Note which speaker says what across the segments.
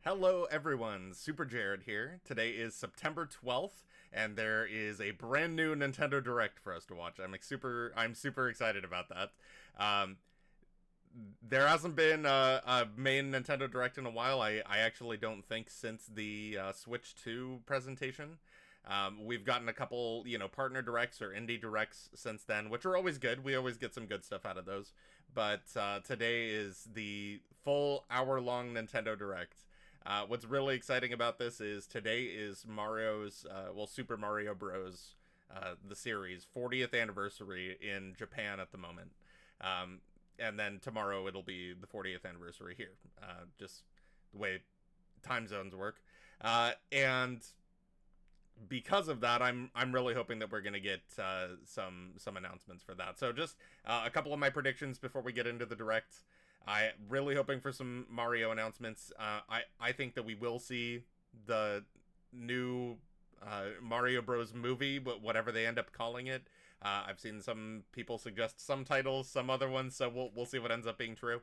Speaker 1: Hello everyone, Super Jared here. Today is September 12th and there is a brand new Nintendo Direct for us to watch. I'm super excited about that. Um, there hasn't been a main Nintendo Direct in a while. I actually don't think since the Switch 2 presentation. We've gotten a couple, partner directs or indie directs since then, which are always good. We always get some good stuff out of those. But today is the full hour-long Nintendo Direct. What's really exciting about this is today is Super Mario Bros. The series 40th anniversary in Japan at the moment. And then tomorrow it'll be the 40th anniversary here. Just the way time zones work. And because of that, I'm really hoping that we're going to get some announcements for that. So just a couple of my predictions before we get into the direct. I really hoping for some Mario announcements. I think that we will see the new Mario Bros. Movie, but whatever they end up calling it. I've seen some people suggest some titles, some other ones, so we'll see what ends up being true.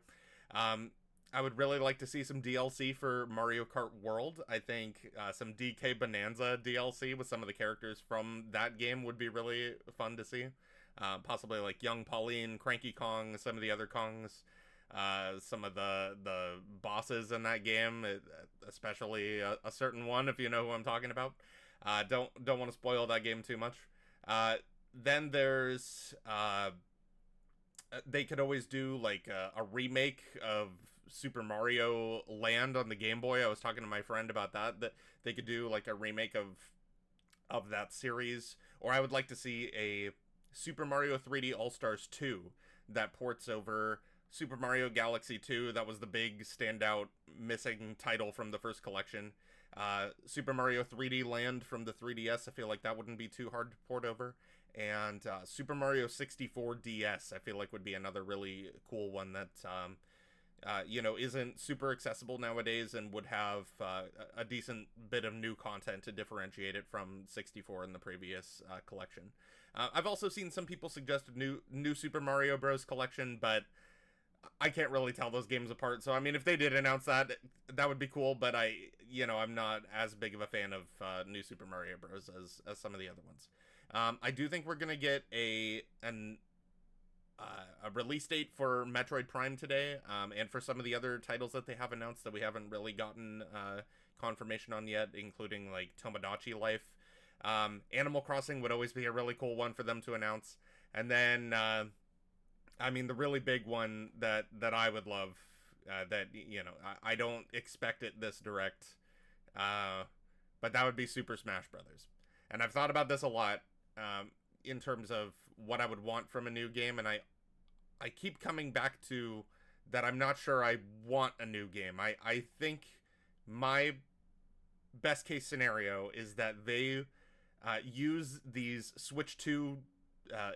Speaker 1: I would really like to see some DLC for Mario Kart World. I think some DK Bonanza DLC with some of the characters from that game would be really fun to see. Possibly like Young Pauline, Cranky Kong, some of the other Kongs, some of the bosses in that game, especially a certain one, if you know who I'm talking about. Don't want to spoil that game too much. Then there's they could always do like a remake of Super Mario Land on the Game Boy. I was talking to my friend about that they could do like a remake of that series, or I would like to see a Super Mario 3D All Stars 2 that ports over Super Mario Galaxy 2. That was the big standout missing title from the first collection. Super Mario 3D Land from the 3DS, I feel like that wouldn't be too hard to port over. And Super Mario 64 DS, I feel like would be another really cool one that isn't super accessible nowadays and would have a decent bit of new content to differentiate it from 64 in the previous collection. I've also seen some people suggest a new Super Mario Bros. Collection, but I can't really tell those games apart. So I mean, if they did announce that, that would be cool. But I'm not as big of a fan of New Super Mario Bros. As some of the other ones. I do think we're gonna get a release date for Metroid Prime today, and for some of the other titles that they have announced that we haven't really gotten confirmation on yet, including like Tomodachi Life. Animal Crossing would always be a really cool one for them to announce, and then. I mean, the really big one that I would love, I don't expect it this direct, but that would be Super Smash Brothers. And I've thought about this a lot in terms of what I would want from a new game, and I keep coming back to that I'm not sure I want a new game. I think my best case scenario is that they use these Switch 2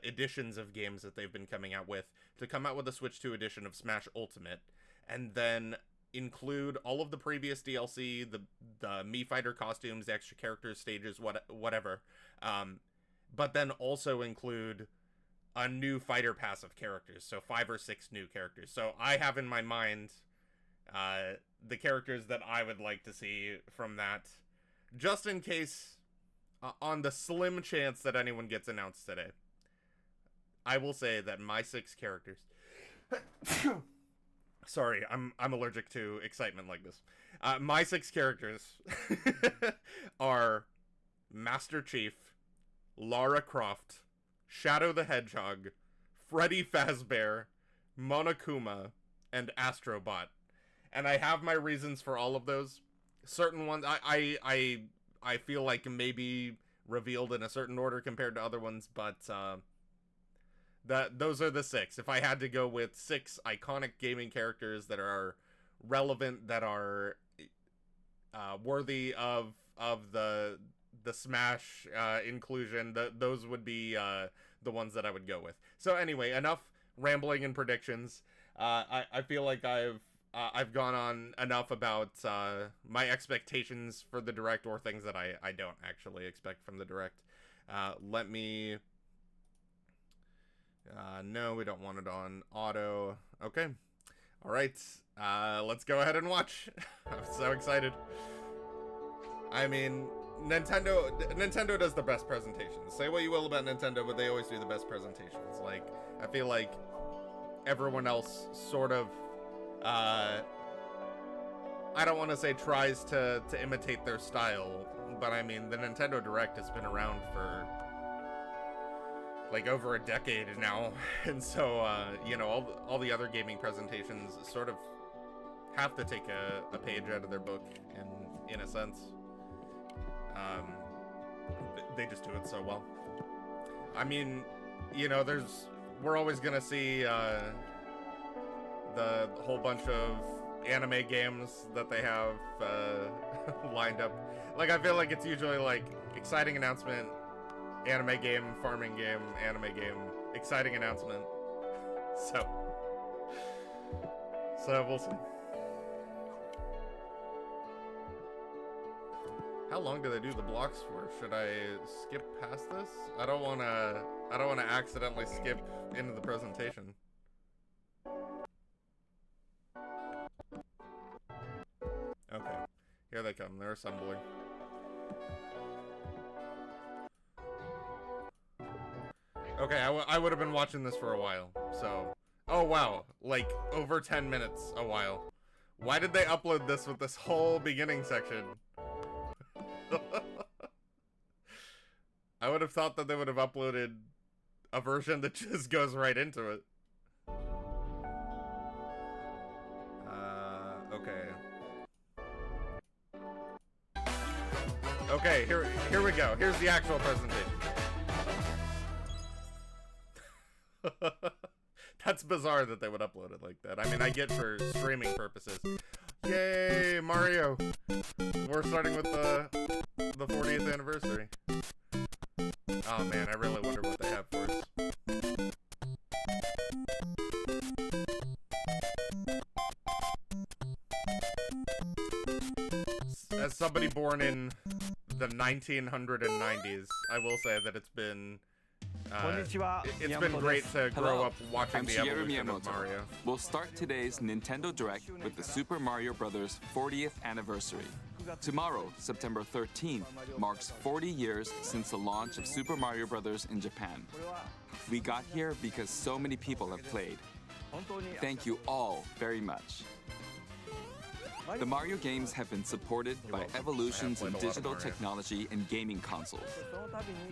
Speaker 1: editions of games that they've been coming out with to come out with a Switch 2 edition of Smash Ultimate, and then include all of the previous DLC, the Mii Fighter costumes, the extra characters, stages, whatever. But then also include a new fighter pass of characters, so 5 or 6 new characters. So I have in my mind the characters that I would like to see from that, just in case, on the slim chance that anyone gets announced today. I will say that my 6 characters. Sorry, I'm allergic to excitement like this. My 6 characters are Master Chief, Lara Croft, Shadow the Hedgehog, Freddy Fazbear, Monokuma, and Astrobot. And I have my reasons for all of those. Certain ones I feel like maybe revealed in a certain order compared to other ones, but those are the 6. If I had to go with 6 iconic gaming characters that are relevant, that are worthy of the Smash inclusion, those would be the ones that I would go with. So anyway, enough rambling and predictions. I feel like I've gone on enough about my expectations for the direct, or things that I don't actually expect from the direct. Let me. No, we don't want it on auto. Okay. All right. Let's go ahead and watch. I'm so excited. I mean, Nintendo does the best presentations. Say what you will about Nintendo, but they always do the best presentations. Like, I feel like everyone else sort of, I don't want to say tries to imitate their style, but I mean, the Nintendo Direct has been around for like over a decade now, and so you know, all the other gaming presentations sort of have to take a page out of their book in a sense. They just do it so well. I mean, you know, we're always gonna see the whole bunch of anime games that they have lined up. Like, I feel like it's usually like exciting announcement, anime game, farming game, anime game, exciting announcement. So we'll see. How long do they do the blocks for? Should I skip past this? I don't wanna accidentally skip into the presentation. Okay, here they come. They're assembling. Okay, I would have been watching this for a while, so... Oh, wow. Like, over 10 minutes a while. Why did they upload this with this whole beginning section? I would have thought that they would have uploaded a version that just goes right into it. Okay. Okay, here we go. Here's the actual presentation. That's bizarre that they would upload it like that. I mean, I get for streaming purposes. Yay, Mario! We're starting with the 40th anniversary. Oh man, I really wonder what they have for us. As somebody born in the 1990s, I will say that it's been great to grow up watching the evolution of Mario.
Speaker 2: We'll start today's Nintendo Direct with the Super Mario Bros. 40th anniversary. Tomorrow, September 13th, marks 40 years since the launch of Super Mario Bros. In Japan. We got here because so many people have played. Thank you all very much. The Mario games have been supported by evolutions in digital technology and gaming consoles.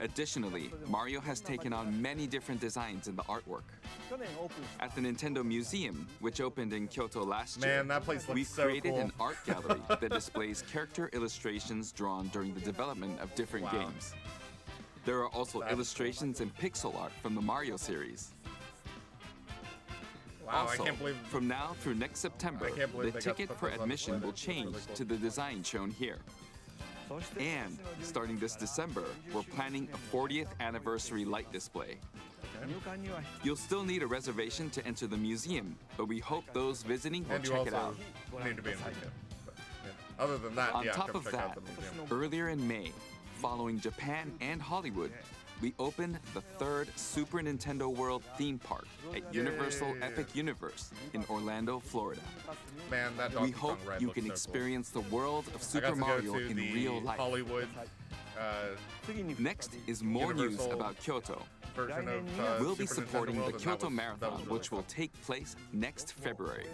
Speaker 2: Additionally, Mario has taken on many different designs in the artwork. At the Nintendo Museum, which opened in Kyoto last year,
Speaker 1: that place looks
Speaker 2: we've
Speaker 1: so
Speaker 2: created
Speaker 1: cool.
Speaker 2: an art gallery that displays character illustrations drawn during the development of different games. There are also illustrations and pixel art from the Mario series.
Speaker 1: Wow,
Speaker 2: Also,
Speaker 1: I can't believe...
Speaker 2: from now through next September, the
Speaker 1: they got
Speaker 2: ticket
Speaker 1: put
Speaker 2: for
Speaker 1: those on
Speaker 2: admission
Speaker 1: display.
Speaker 2: will change to the design shown here. And starting this December, we're planning a 40th anniversary light display. You'll still need a reservation to enter the museum, but we hope those visiting will
Speaker 1: And you
Speaker 2: check it
Speaker 1: also
Speaker 2: out.
Speaker 1: need to be in the museum. But, yeah. Other than that,
Speaker 2: On
Speaker 1: yeah,
Speaker 2: top
Speaker 1: come
Speaker 2: of
Speaker 1: check out
Speaker 2: that,
Speaker 1: the museum.
Speaker 2: earlier in May, following Japan and Hollywood, we opened the third Super Nintendo World theme park at Universal Epic Universe in Orlando, Florida.
Speaker 1: Man, that
Speaker 2: We
Speaker 1: Donkey Kong
Speaker 2: hope
Speaker 1: ride
Speaker 2: you
Speaker 1: looks
Speaker 2: can
Speaker 1: so
Speaker 2: experience the world of
Speaker 1: cool. I
Speaker 2: Super
Speaker 1: got to
Speaker 2: Mario
Speaker 1: go to
Speaker 2: in
Speaker 1: the
Speaker 2: real life.
Speaker 1: Hollywood
Speaker 2: Next is more news
Speaker 1: Universal
Speaker 2: about Kyoto.
Speaker 1: version of
Speaker 2: We'll be
Speaker 1: Super Nintendo
Speaker 2: supporting
Speaker 1: World,
Speaker 2: the
Speaker 1: and
Speaker 2: Kyoto
Speaker 1: that
Speaker 2: Marathon,
Speaker 1: was really
Speaker 2: which will
Speaker 1: fun.
Speaker 2: take place next February.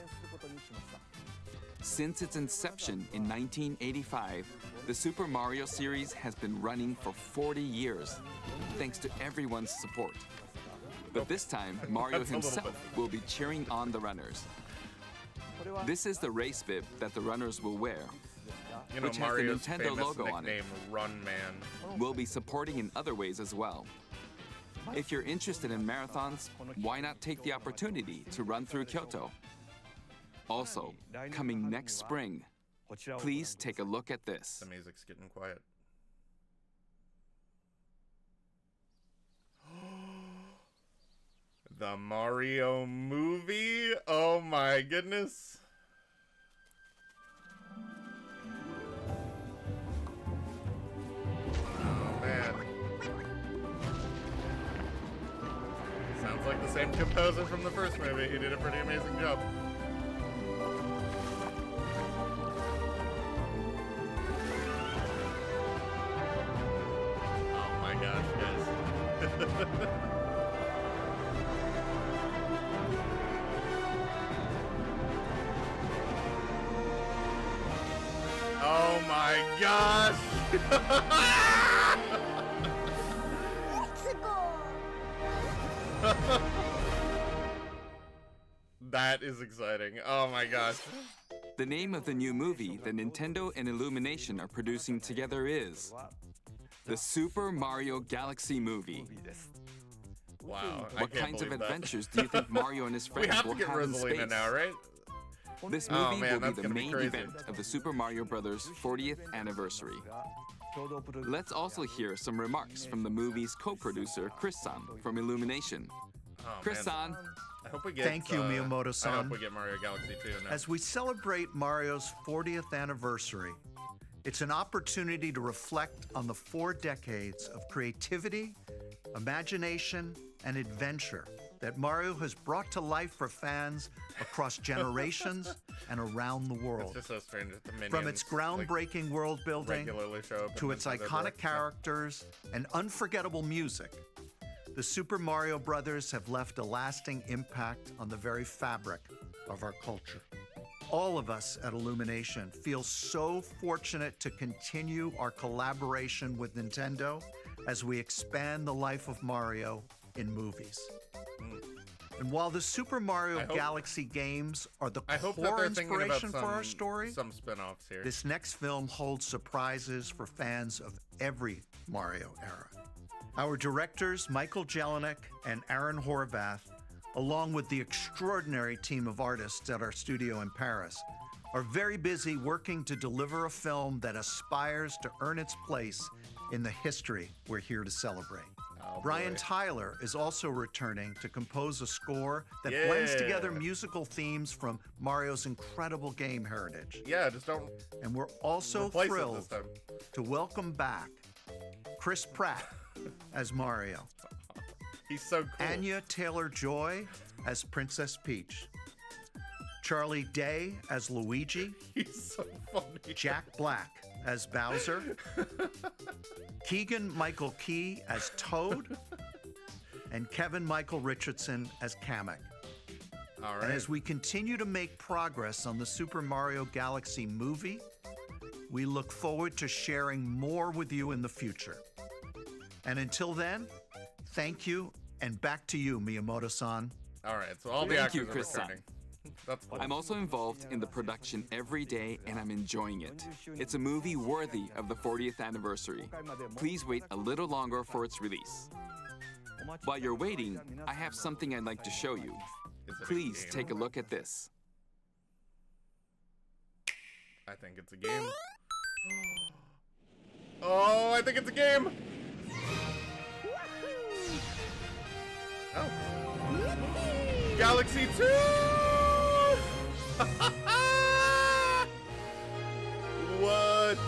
Speaker 2: Since its inception in 1985, the Super Mario series has been running for 40 years, thanks to everyone's support. But this time, Mario
Speaker 1: That's a little
Speaker 2: himself will be cheering on the runners. This is the race bib that the runners will wear.
Speaker 1: You know,
Speaker 2: which has the
Speaker 1: Mario's
Speaker 2: Nintendo
Speaker 1: famous
Speaker 2: logo on it.
Speaker 1: nickname, Run Man.
Speaker 2: We'll be supporting in other ways as well. If you're interested in marathons, why not take the opportunity to run through Kyoto? Also, coming next spring, please take a look at this.
Speaker 1: The music's getting quiet. The Mario movie? Oh my goodness. Oh man. Sounds like the same composer from the first movie. He did a pretty amazing job. gosh, guys. Oh my gosh! That is exciting. Oh my gosh.
Speaker 2: The name of the new movie that Nintendo and Illumination are producing together is the Super Mario Galaxy Movie.
Speaker 1: Wow.
Speaker 2: What kinds of adventures do you think Mario and his
Speaker 1: We
Speaker 2: friends
Speaker 1: have to
Speaker 2: will
Speaker 1: get
Speaker 2: have in
Speaker 1: Rosalina
Speaker 2: space?
Speaker 1: now, right?
Speaker 2: This
Speaker 1: Oh,
Speaker 2: movie
Speaker 1: man,
Speaker 2: will
Speaker 1: that's
Speaker 2: be the
Speaker 1: gonna be
Speaker 2: main
Speaker 1: crazy.
Speaker 2: event of the Super Mario Bros. 40th anniversary. Let's also hear some remarks from the movie's co-producer, Chris-san, from Illumination.
Speaker 1: Oh, man.
Speaker 2: Chris-san,
Speaker 1: I hope we get,
Speaker 3: Thank you, Miyamoto-san.
Speaker 1: I hope we get Mario Galaxy 2 now.
Speaker 3: As we celebrate Mario's 40th anniversary, it's an opportunity to reflect on the 4 decades of creativity, imagination, and adventure that Mario has brought to life for fans across generations and around the
Speaker 1: It's
Speaker 3: world.
Speaker 1: just so strange that the minions,
Speaker 3: From its groundbreaking world building
Speaker 1: regularly show up
Speaker 3: to
Speaker 1: in
Speaker 3: its
Speaker 1: Nintendo
Speaker 3: iconic
Speaker 1: Direct.
Speaker 3: characters and unforgettable music, the Super Mario Brothers have left a lasting impact on the very fabric of our culture. All of us at Illumination feel so fortunate to continue our collaboration with Nintendo as we expand the life of Mario in movies. And while the Super Mario
Speaker 1: I hope-
Speaker 3: Galaxy games are the
Speaker 1: I hope that
Speaker 3: core
Speaker 1: they're thinking about
Speaker 3: inspiration for our story,
Speaker 1: some spin-offs here.
Speaker 3: this next film holds surprises for fans of every Mario era. Our directors, Michael Jelinek and Aaron Horvath, along with the extraordinary team of artists at our studio in Paris, are very busy working to deliver a film that aspires to earn its place in the history we're here to celebrate.
Speaker 1: Oh,
Speaker 3: Brian
Speaker 1: boy.
Speaker 3: Tyler is also returning to compose a score that blends together
Speaker 1: Yeah.
Speaker 3: musical themes from Mario's incredible game heritage.
Speaker 1: Yeah, just don't
Speaker 3: And we're also
Speaker 1: replace it
Speaker 3: thrilled
Speaker 1: this time.
Speaker 3: to welcome back Chris Pratt as Mario,
Speaker 1: He's so cool.
Speaker 3: Anya Taylor-Joy as Princess Peach, Charlie Day as Luigi,
Speaker 1: He's so funny.
Speaker 3: Jack Black as Bowser, Keegan-Michael Key as Toad, and Kevin Michael Richardson as Kamek.
Speaker 1: All right.
Speaker 3: And as we continue to make progress on the Super Mario Galaxy movie, we look forward to sharing more with you in the future. And until then, thank you, and back to you, Miyamoto-san.
Speaker 1: All right, so all the
Speaker 2: Thank you,
Speaker 1: actors are
Speaker 2: Chris-san.
Speaker 1: returning. That's cool.
Speaker 2: I'm also involved in the production every day and I'm enjoying it. It's a movie worthy of the 40th anniversary. Please wait a little longer for its release. While you're waiting, I have something I'd like to show you.
Speaker 1: Is it a
Speaker 2: Please
Speaker 1: game?
Speaker 2: take a look at this.
Speaker 1: I think it's a game. Oh, I think it's a game. Oh. Galaxy 2! What?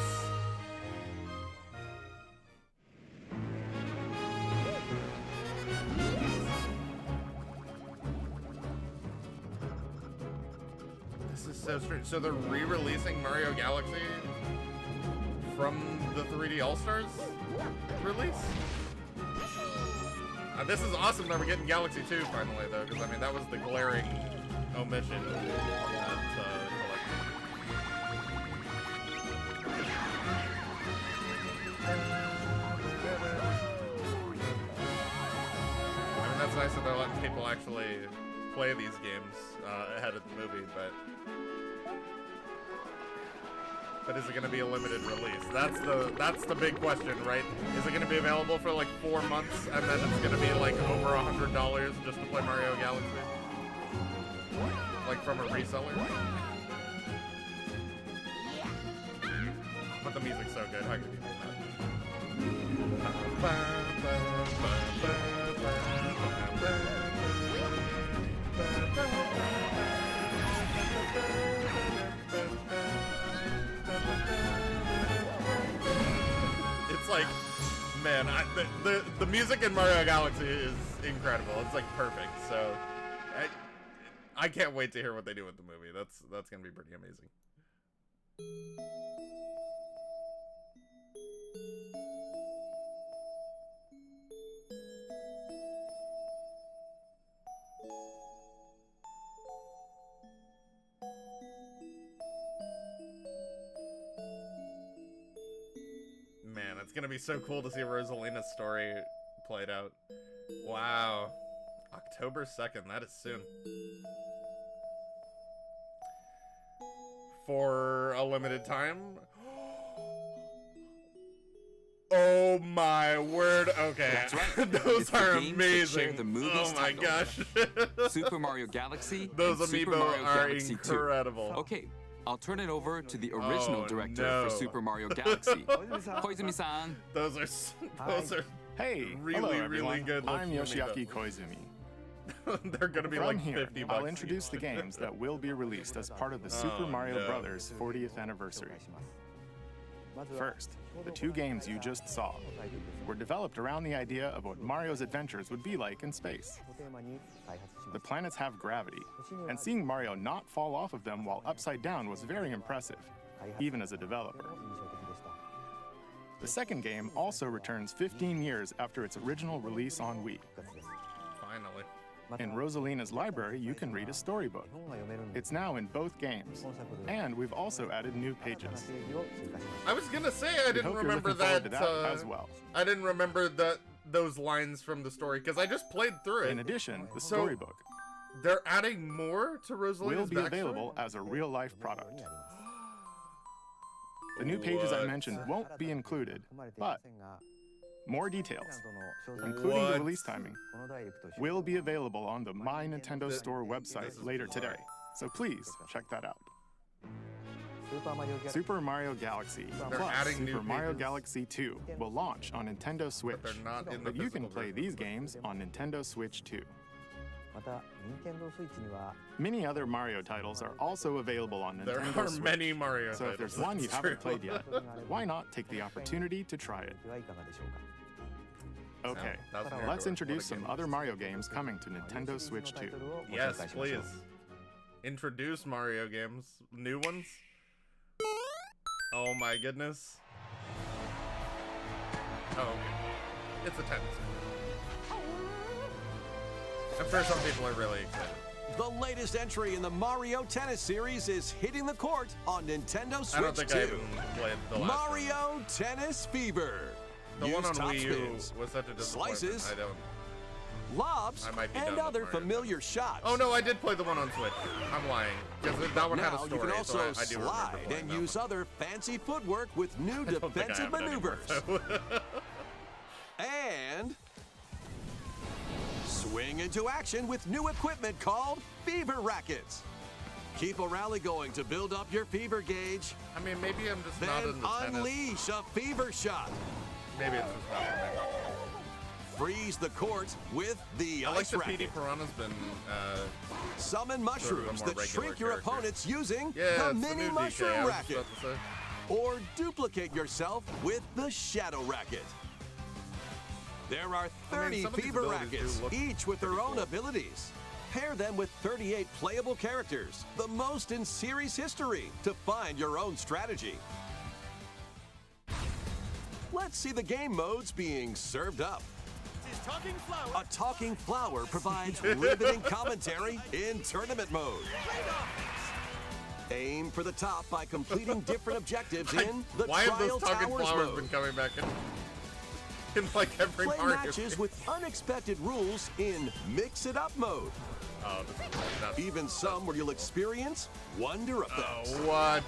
Speaker 1: This is so strange. So they're re-releasing Mario Galaxy from the 3D All-Stars release? This is awesome that we're getting Galaxy 2 finally, though, because, I mean, that was the glaring omission from that collection. I mean, that's nice that they're letting people actually play these games ahead of the movie, but is it going to be a limited release? That's the big question, right? Is it going to be available for like 4 months and then it's going to be like over $100 just to play Mario Galaxy? Like from a reseller? But the music's so good. How could you It's like, man, the music in Mario Galaxy is incredible. It's like perfect. So I can't wait to hear what they do with the movie. That's gonna be pretty amazing. it's gonna be so cool to see Rosalina's story played out. Wow. October 2nd, that is soon. For a limited time. Oh my word, okay.
Speaker 2: That's right.
Speaker 1: Those
Speaker 2: It's the
Speaker 1: are
Speaker 2: games that share
Speaker 1: amazing.
Speaker 2: the movie's
Speaker 1: Oh my
Speaker 2: title.
Speaker 1: gosh.
Speaker 2: Super Mario Galaxy
Speaker 1: Those
Speaker 2: and Super
Speaker 1: amiibo
Speaker 2: Mario
Speaker 1: are
Speaker 2: Galaxy 2.
Speaker 1: incredible.
Speaker 2: Okay, I'll turn it over to the original
Speaker 1: Oh,
Speaker 2: director
Speaker 1: no.
Speaker 2: for Super Mario Galaxy, Koizumi-san.
Speaker 1: Those are
Speaker 4: Hey,
Speaker 1: really,
Speaker 4: hello
Speaker 1: really
Speaker 4: everyone.
Speaker 1: good
Speaker 4: I'm
Speaker 1: looking
Speaker 4: Yoshiaki
Speaker 1: amiibo.
Speaker 4: Koizumi.
Speaker 1: They're gonna be
Speaker 4: From
Speaker 1: like
Speaker 4: here,
Speaker 1: 50 bucks.
Speaker 4: I'll introduce the games that will be released as part of the
Speaker 1: Oh,
Speaker 4: Super Mario
Speaker 1: no.
Speaker 4: Bros. 40th anniversary. First, the two games you just saw were developed around the idea of what Mario's adventures would be like in space. The planets have gravity, and seeing Mario not fall off of them while upside down was very impressive, even as a developer. The second game also returns 15 years after its original release on Wii.
Speaker 1: Finally.
Speaker 4: In Rosalina's library, you can read a storybook. It's now in both games, and we've also added new pages.
Speaker 1: I was gonna say I
Speaker 4: We
Speaker 1: didn't
Speaker 4: hope you're
Speaker 1: remember
Speaker 4: looking forward
Speaker 1: that,
Speaker 4: to that as well.
Speaker 1: I didn't remember those lines from the story because I just played through it.
Speaker 4: In addition, the
Speaker 1: So,
Speaker 4: storybook
Speaker 1: They're adding more to Rosalina's
Speaker 4: will be
Speaker 1: backstory?
Speaker 4: available as a real-life product. The new pages I
Speaker 1: What?
Speaker 4: mentioned won't be included, but more details, including
Speaker 1: What?
Speaker 4: the release timing, will be available on the My Nintendo Store
Speaker 1: this
Speaker 4: website
Speaker 1: is
Speaker 4: later
Speaker 1: bizarre.
Speaker 4: today. So please check that out. Super Mario Galaxy
Speaker 1: They're
Speaker 4: plus
Speaker 1: adding new
Speaker 4: Super Mario
Speaker 1: pages.
Speaker 4: Galaxy 2 will launch on Nintendo Switch.
Speaker 1: They're not in the
Speaker 4: But you can
Speaker 1: physical
Speaker 4: play
Speaker 1: version.
Speaker 4: these games on Nintendo Switch too. Many other Mario titles are also available on
Speaker 1: There
Speaker 4: Nintendo
Speaker 1: are
Speaker 4: Switch.
Speaker 1: many Mario
Speaker 4: So if
Speaker 1: titles,
Speaker 4: there's one you
Speaker 1: that's
Speaker 4: haven't
Speaker 1: true.
Speaker 4: played yet, why not take the opportunity to try it? Okay,
Speaker 1: Thousand Year
Speaker 4: let's
Speaker 1: Door.
Speaker 4: introduce
Speaker 1: What a
Speaker 4: some
Speaker 1: game.
Speaker 4: other Mario games coming to Nintendo Switch 2.
Speaker 1: Yes, please. Introduce Mario games. New ones? Oh my goodness. Oh, okay. It's a tennis. I'm sure some people are really excited.
Speaker 5: The latest entry in the Mario Tennis series is hitting the court on Nintendo
Speaker 1: I
Speaker 5: Switch
Speaker 1: don't think
Speaker 5: 2.
Speaker 1: I even played the last one.
Speaker 5: Mario Tennis Fever.
Speaker 1: The one
Speaker 5: Use
Speaker 1: on
Speaker 5: top
Speaker 1: Wii U
Speaker 5: spins,
Speaker 1: was such a disappointment.
Speaker 5: slices,
Speaker 1: I don't.
Speaker 5: lobs,
Speaker 1: I might be done
Speaker 5: and
Speaker 1: with
Speaker 5: other
Speaker 1: Mario
Speaker 5: familiar shots.
Speaker 1: Oh no, I did play the one on Switch. I'm lying because that one had a
Speaker 5: Now
Speaker 1: story.
Speaker 5: you can also
Speaker 1: so I do remember
Speaker 5: slide
Speaker 1: playing
Speaker 5: and
Speaker 1: that
Speaker 5: use
Speaker 1: one.
Speaker 5: other fancy footwork with new
Speaker 1: I don't think I
Speaker 5: defensive
Speaker 1: have it anymore,
Speaker 5: maneuvers.
Speaker 1: so.
Speaker 5: And swing into action with new equipment called Fever Rackets. Keep a rally going to build up your fever gauge.
Speaker 1: I mean, maybe I'm just not
Speaker 5: Then
Speaker 1: in the tennis.
Speaker 5: unleash a fever shot.
Speaker 1: Maybe it's just not for me.
Speaker 5: Freeze the court with the
Speaker 1: I like
Speaker 5: ice
Speaker 1: that
Speaker 5: racket.
Speaker 1: PD Piranha's been.
Speaker 5: Summon
Speaker 1: sort of a
Speaker 5: mushrooms
Speaker 1: more
Speaker 5: that
Speaker 1: regular
Speaker 5: shrink your
Speaker 1: character.
Speaker 5: opponents using
Speaker 1: Yeah,
Speaker 5: the
Speaker 1: it's
Speaker 5: mini
Speaker 1: new DK,
Speaker 5: mushroom
Speaker 1: I was just
Speaker 5: racket.
Speaker 1: about to say.
Speaker 5: Or duplicate yourself with the shadow racket. There are 30
Speaker 1: some of these
Speaker 5: fever
Speaker 1: abilities do
Speaker 5: rackets,
Speaker 1: look
Speaker 5: each with their
Speaker 1: pretty
Speaker 5: own
Speaker 1: cool.
Speaker 5: abilities. Pair them with 38 playable characters, the most in series history, to find your own strategy. Let's see the game modes being served up. A talking flower provides riveting commentary in tournament mode. Aim for the top by completing different objectives in the
Speaker 1: Why have
Speaker 5: Trial
Speaker 1: those talking
Speaker 5: Towers
Speaker 1: flowers
Speaker 5: mode.
Speaker 1: been coming back in like every
Speaker 5: Play
Speaker 1: Mario
Speaker 5: matches
Speaker 1: game?
Speaker 5: with unexpected rules in Mix It Up mode.
Speaker 1: Oh, this is nuts.
Speaker 5: Even some where you'll experience wonder effects.
Speaker 1: Oh, what?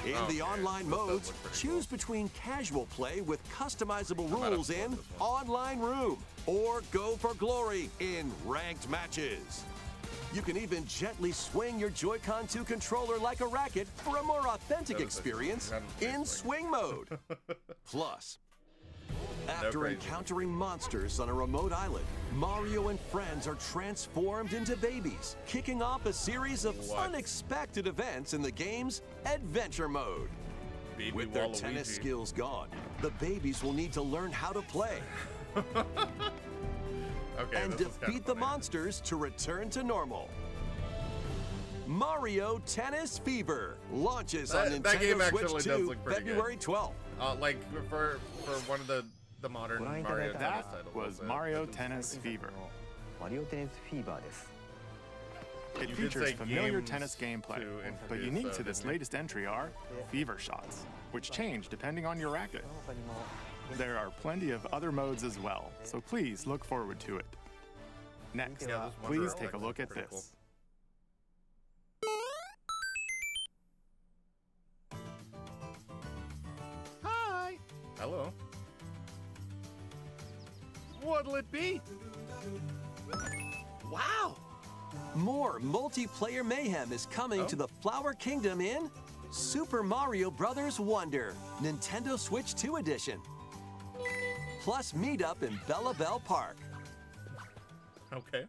Speaker 5: In the
Speaker 1: Okay,
Speaker 5: online
Speaker 1: this does
Speaker 5: modes,
Speaker 1: look pretty
Speaker 5: choose
Speaker 1: cool.
Speaker 5: between casual play with customizable
Speaker 1: might have
Speaker 5: rules
Speaker 1: to play
Speaker 5: in
Speaker 1: this one.
Speaker 5: Online Room or Go for Glory in ranked matches. You can even gently swing your Joy-Con 2 controller like a racket for a more authentic
Speaker 1: That is a
Speaker 5: experience
Speaker 1: great
Speaker 5: in
Speaker 1: swing.
Speaker 5: swing mode. Plus, after
Speaker 1: crazy.
Speaker 5: encountering monsters on a remote island, Mario and friends are transformed into babies, kicking off a series of
Speaker 1: What?
Speaker 5: unexpected events in the game's Adventure Mode.
Speaker 1: Baby
Speaker 5: With their
Speaker 1: Waluigi.
Speaker 5: tennis skills gone, the babies will need to learn how to play
Speaker 1: Okay,
Speaker 5: and
Speaker 1: this is kinda
Speaker 5: defeat the
Speaker 1: funny.
Speaker 5: monsters to return to normal. Mario Tennis Fever launches on
Speaker 1: That
Speaker 5: Nintendo
Speaker 1: game actually
Speaker 5: Switch
Speaker 1: does
Speaker 5: 2
Speaker 1: look pretty good.
Speaker 5: February 12th.
Speaker 1: Like for one of the modern Mario tennis
Speaker 4: That
Speaker 1: titles.
Speaker 4: was
Speaker 1: uh,
Speaker 4: Mario
Speaker 1: that
Speaker 4: Tennis Fever.
Speaker 6: マリオテニスフィーバーです
Speaker 4: It
Speaker 1: You did
Speaker 4: features
Speaker 1: say
Speaker 4: familiar
Speaker 1: games
Speaker 4: tennis gameplay,
Speaker 1: to
Speaker 4: but
Speaker 1: introduce,
Speaker 4: unique to this
Speaker 1: didn't you?
Speaker 4: latest entry are fever shots, which change depending on your racket. There are plenty of other modes as well, so please look forward to it. Next,
Speaker 1: Yeah, those ones
Speaker 4: please
Speaker 1: are
Speaker 4: take a look at
Speaker 1: pretty
Speaker 4: this.
Speaker 7: Hi!
Speaker 1: Hello.
Speaker 7: What'll it be? Wow!
Speaker 5: More multiplayer mayhem is coming to the Flower Kingdom in Super Mario Bros. Wonder, Nintendo Switch 2 Edition. Plus meet up in Bella Bell Park.
Speaker 1: Okay.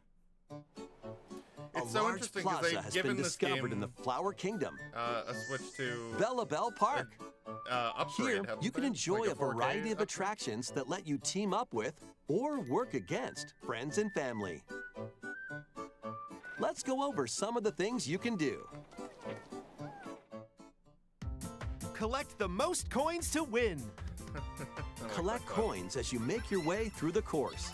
Speaker 5: A
Speaker 1: It's so
Speaker 5: large
Speaker 1: interesting because
Speaker 5: plaza
Speaker 1: they've
Speaker 5: has been
Speaker 1: given this
Speaker 5: discovered
Speaker 1: game
Speaker 5: in the Flower Kingdom.
Speaker 1: a switch to
Speaker 5: Bella Bell Park.
Speaker 1: upgrade.
Speaker 5: Here,
Speaker 1: haven't
Speaker 5: you can
Speaker 1: they?
Speaker 5: enjoy
Speaker 1: Like
Speaker 5: a
Speaker 1: 4K
Speaker 5: variety of
Speaker 1: upgrade?
Speaker 5: attractions that let you team up with or work against friends and family. Let's go over some of the things you can do.
Speaker 7: Collect the most coins to win.
Speaker 5: Collect coins as you make your way through the course.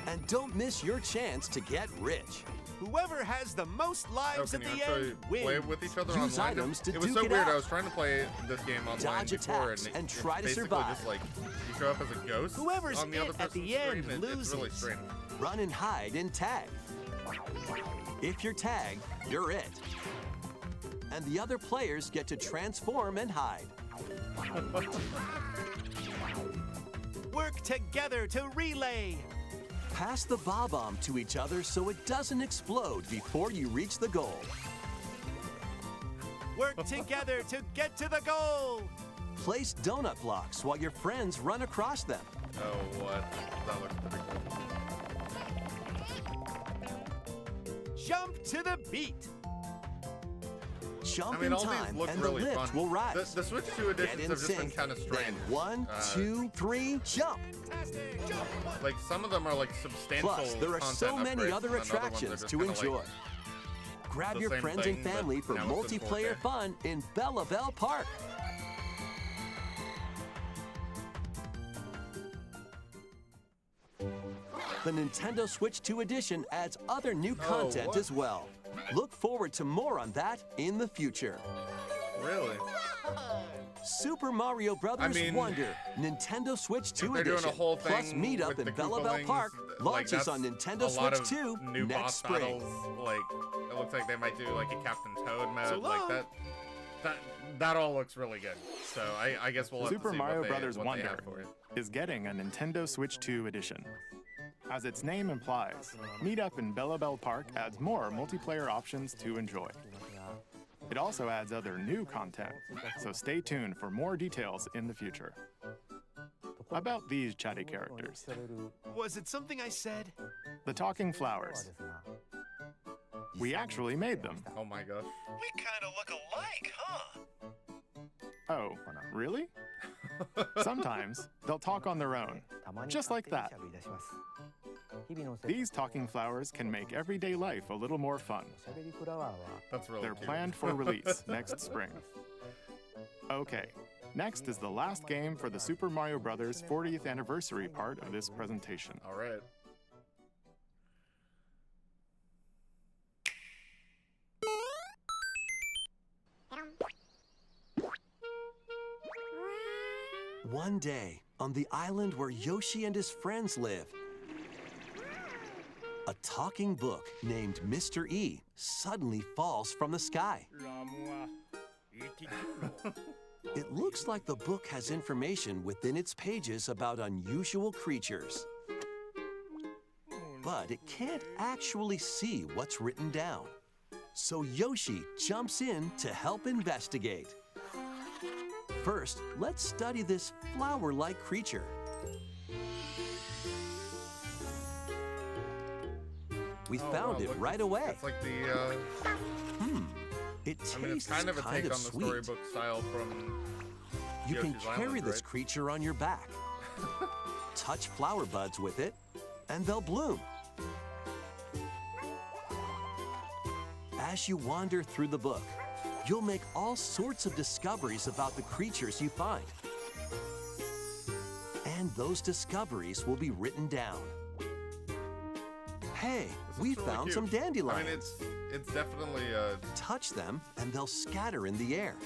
Speaker 5: And don't miss your chance to get rich.
Speaker 7: Whoever has the most
Speaker 1: Oh,
Speaker 7: lives
Speaker 1: can
Speaker 7: at
Speaker 1: you
Speaker 7: the
Speaker 1: actually
Speaker 7: end
Speaker 1: play
Speaker 7: wins.
Speaker 1: with each other
Speaker 5: Use
Speaker 1: online?
Speaker 5: items to
Speaker 1: it was
Speaker 5: duke
Speaker 1: so
Speaker 5: it
Speaker 1: weird.
Speaker 5: out.
Speaker 1: I was trying to play this game online
Speaker 5: Dodge
Speaker 1: before,
Speaker 5: attacks and
Speaker 1: it's
Speaker 5: try to
Speaker 1: basically
Speaker 5: survive.
Speaker 1: just like you show up as a ghost
Speaker 7: Whoever's
Speaker 1: on the other
Speaker 7: it at
Speaker 1: person's
Speaker 7: the end
Speaker 1: screen. It's really
Speaker 7: loses.
Speaker 1: strange.
Speaker 5: Run and hide and tag. If you're tagged, you're it. And the other players get to transform and hide.
Speaker 7: Work together to relay.
Speaker 5: Pass the bob-omb to each other so it doesn't explode before you reach the goal.
Speaker 7: Work together to get to the goal.
Speaker 5: Place donut blocks while your friends run across them.
Speaker 1: Oh, what? That looks pretty cool.
Speaker 7: Jump to the beat.
Speaker 5: Jump
Speaker 1: I mean,
Speaker 5: in
Speaker 1: all these
Speaker 5: time
Speaker 1: look
Speaker 5: and
Speaker 1: really
Speaker 5: the lift
Speaker 1: fun.
Speaker 5: will rise.
Speaker 1: The Switch 2
Speaker 5: Get
Speaker 1: editions
Speaker 5: in
Speaker 1: have just been
Speaker 5: sync.
Speaker 1: kind of strange.
Speaker 5: Then 1,
Speaker 1: Uh,
Speaker 5: 2, 3, jump.
Speaker 1: Like some of them are like substantial.
Speaker 5: Plus, there are so
Speaker 1: content
Speaker 5: many
Speaker 1: upgrades,
Speaker 5: other
Speaker 1: and ones are
Speaker 5: attractions
Speaker 1: just
Speaker 5: to
Speaker 1: kinda
Speaker 5: enjoy.
Speaker 1: Like,
Speaker 5: Grab
Speaker 1: the
Speaker 5: your
Speaker 1: same
Speaker 5: friends
Speaker 1: thing,
Speaker 5: and
Speaker 1: but
Speaker 5: family for
Speaker 1: now it's in
Speaker 5: multiplayer
Speaker 1: 4K.
Speaker 5: fun in Bella Bell Park. The Nintendo Switch 2 Edition adds other new content
Speaker 1: what?
Speaker 5: as well. Look forward to more on that in the future.
Speaker 1: really?
Speaker 5: Super Mario Bros.
Speaker 1: mean,
Speaker 5: Wonder, Nintendo Switch 2
Speaker 1: They're doing
Speaker 5: Edition,
Speaker 1: a whole thing
Speaker 5: plus meet up
Speaker 1: with
Speaker 5: in
Speaker 1: the
Speaker 5: Bella Bell
Speaker 1: Koopalings,
Speaker 5: Park,
Speaker 1: like,
Speaker 5: launches
Speaker 1: that's
Speaker 5: on
Speaker 1: a
Speaker 5: Nintendo
Speaker 1: lot
Speaker 5: Switch
Speaker 1: of
Speaker 5: 2
Speaker 1: new
Speaker 5: next
Speaker 1: boss
Speaker 5: spring.
Speaker 1: battles. Like it looks like they might do like a Captain Toad mode,
Speaker 7: So
Speaker 1: like
Speaker 7: long.
Speaker 1: that all looks really good. So I guess we'll have
Speaker 4: Super
Speaker 1: to see
Speaker 4: Mario
Speaker 1: what
Speaker 4: Bros.
Speaker 1: They
Speaker 4: Wonder
Speaker 1: have for it.
Speaker 4: is getting a Nintendo Switch 2 edition. As its name implies, Meet Up in Bella Bell Park adds more multiplayer options to enjoy. It also adds other new content, so stay tuned for more details in the future. About these chatty characters,
Speaker 7: Was it something I said?
Speaker 4: the talking flowers. We actually made them.
Speaker 1: Oh my gosh.
Speaker 7: We kind of look alike, huh?
Speaker 4: Oh, really? Sometimes they'll talk on their own, just like that. These talking flowers can make everyday life a little more fun.
Speaker 1: That's really
Speaker 4: They're
Speaker 1: cute.
Speaker 4: planned for release next spring. Okay, next is the last game for the Super Mario Bros. 40th anniversary part of this presentation.
Speaker 1: All right.
Speaker 5: One day, on the island where Yoshi and his friends live, a talking book named Mr. E suddenly falls from the sky. It looks like the book has information within its pages about unusual creatures. But it can't actually see what's written down. So Yoshi jumps in to help investigate. First, let's study this flower-like creature. We
Speaker 1: Oh,
Speaker 5: found
Speaker 1: wow,
Speaker 5: it
Speaker 1: look,
Speaker 5: right away.
Speaker 1: It's like the.
Speaker 5: It tastes
Speaker 1: I mean, it's kind of a take on the
Speaker 5: sweet.
Speaker 1: storybook style from.
Speaker 5: You can
Speaker 1: Yoshi's
Speaker 5: carry
Speaker 1: Island,
Speaker 5: this
Speaker 1: right?
Speaker 5: creature on your back. Touch flower buds with it, and they'll bloom. As you wander through the book, you'll make all sorts of discoveries about the creatures you find. And those discoveries will be written down. Hey,
Speaker 1: This
Speaker 5: we
Speaker 1: looks really
Speaker 5: found
Speaker 1: cute.
Speaker 5: some dandelions.
Speaker 1: I mean, it's definitely
Speaker 5: Touch them, and they'll scatter in the air.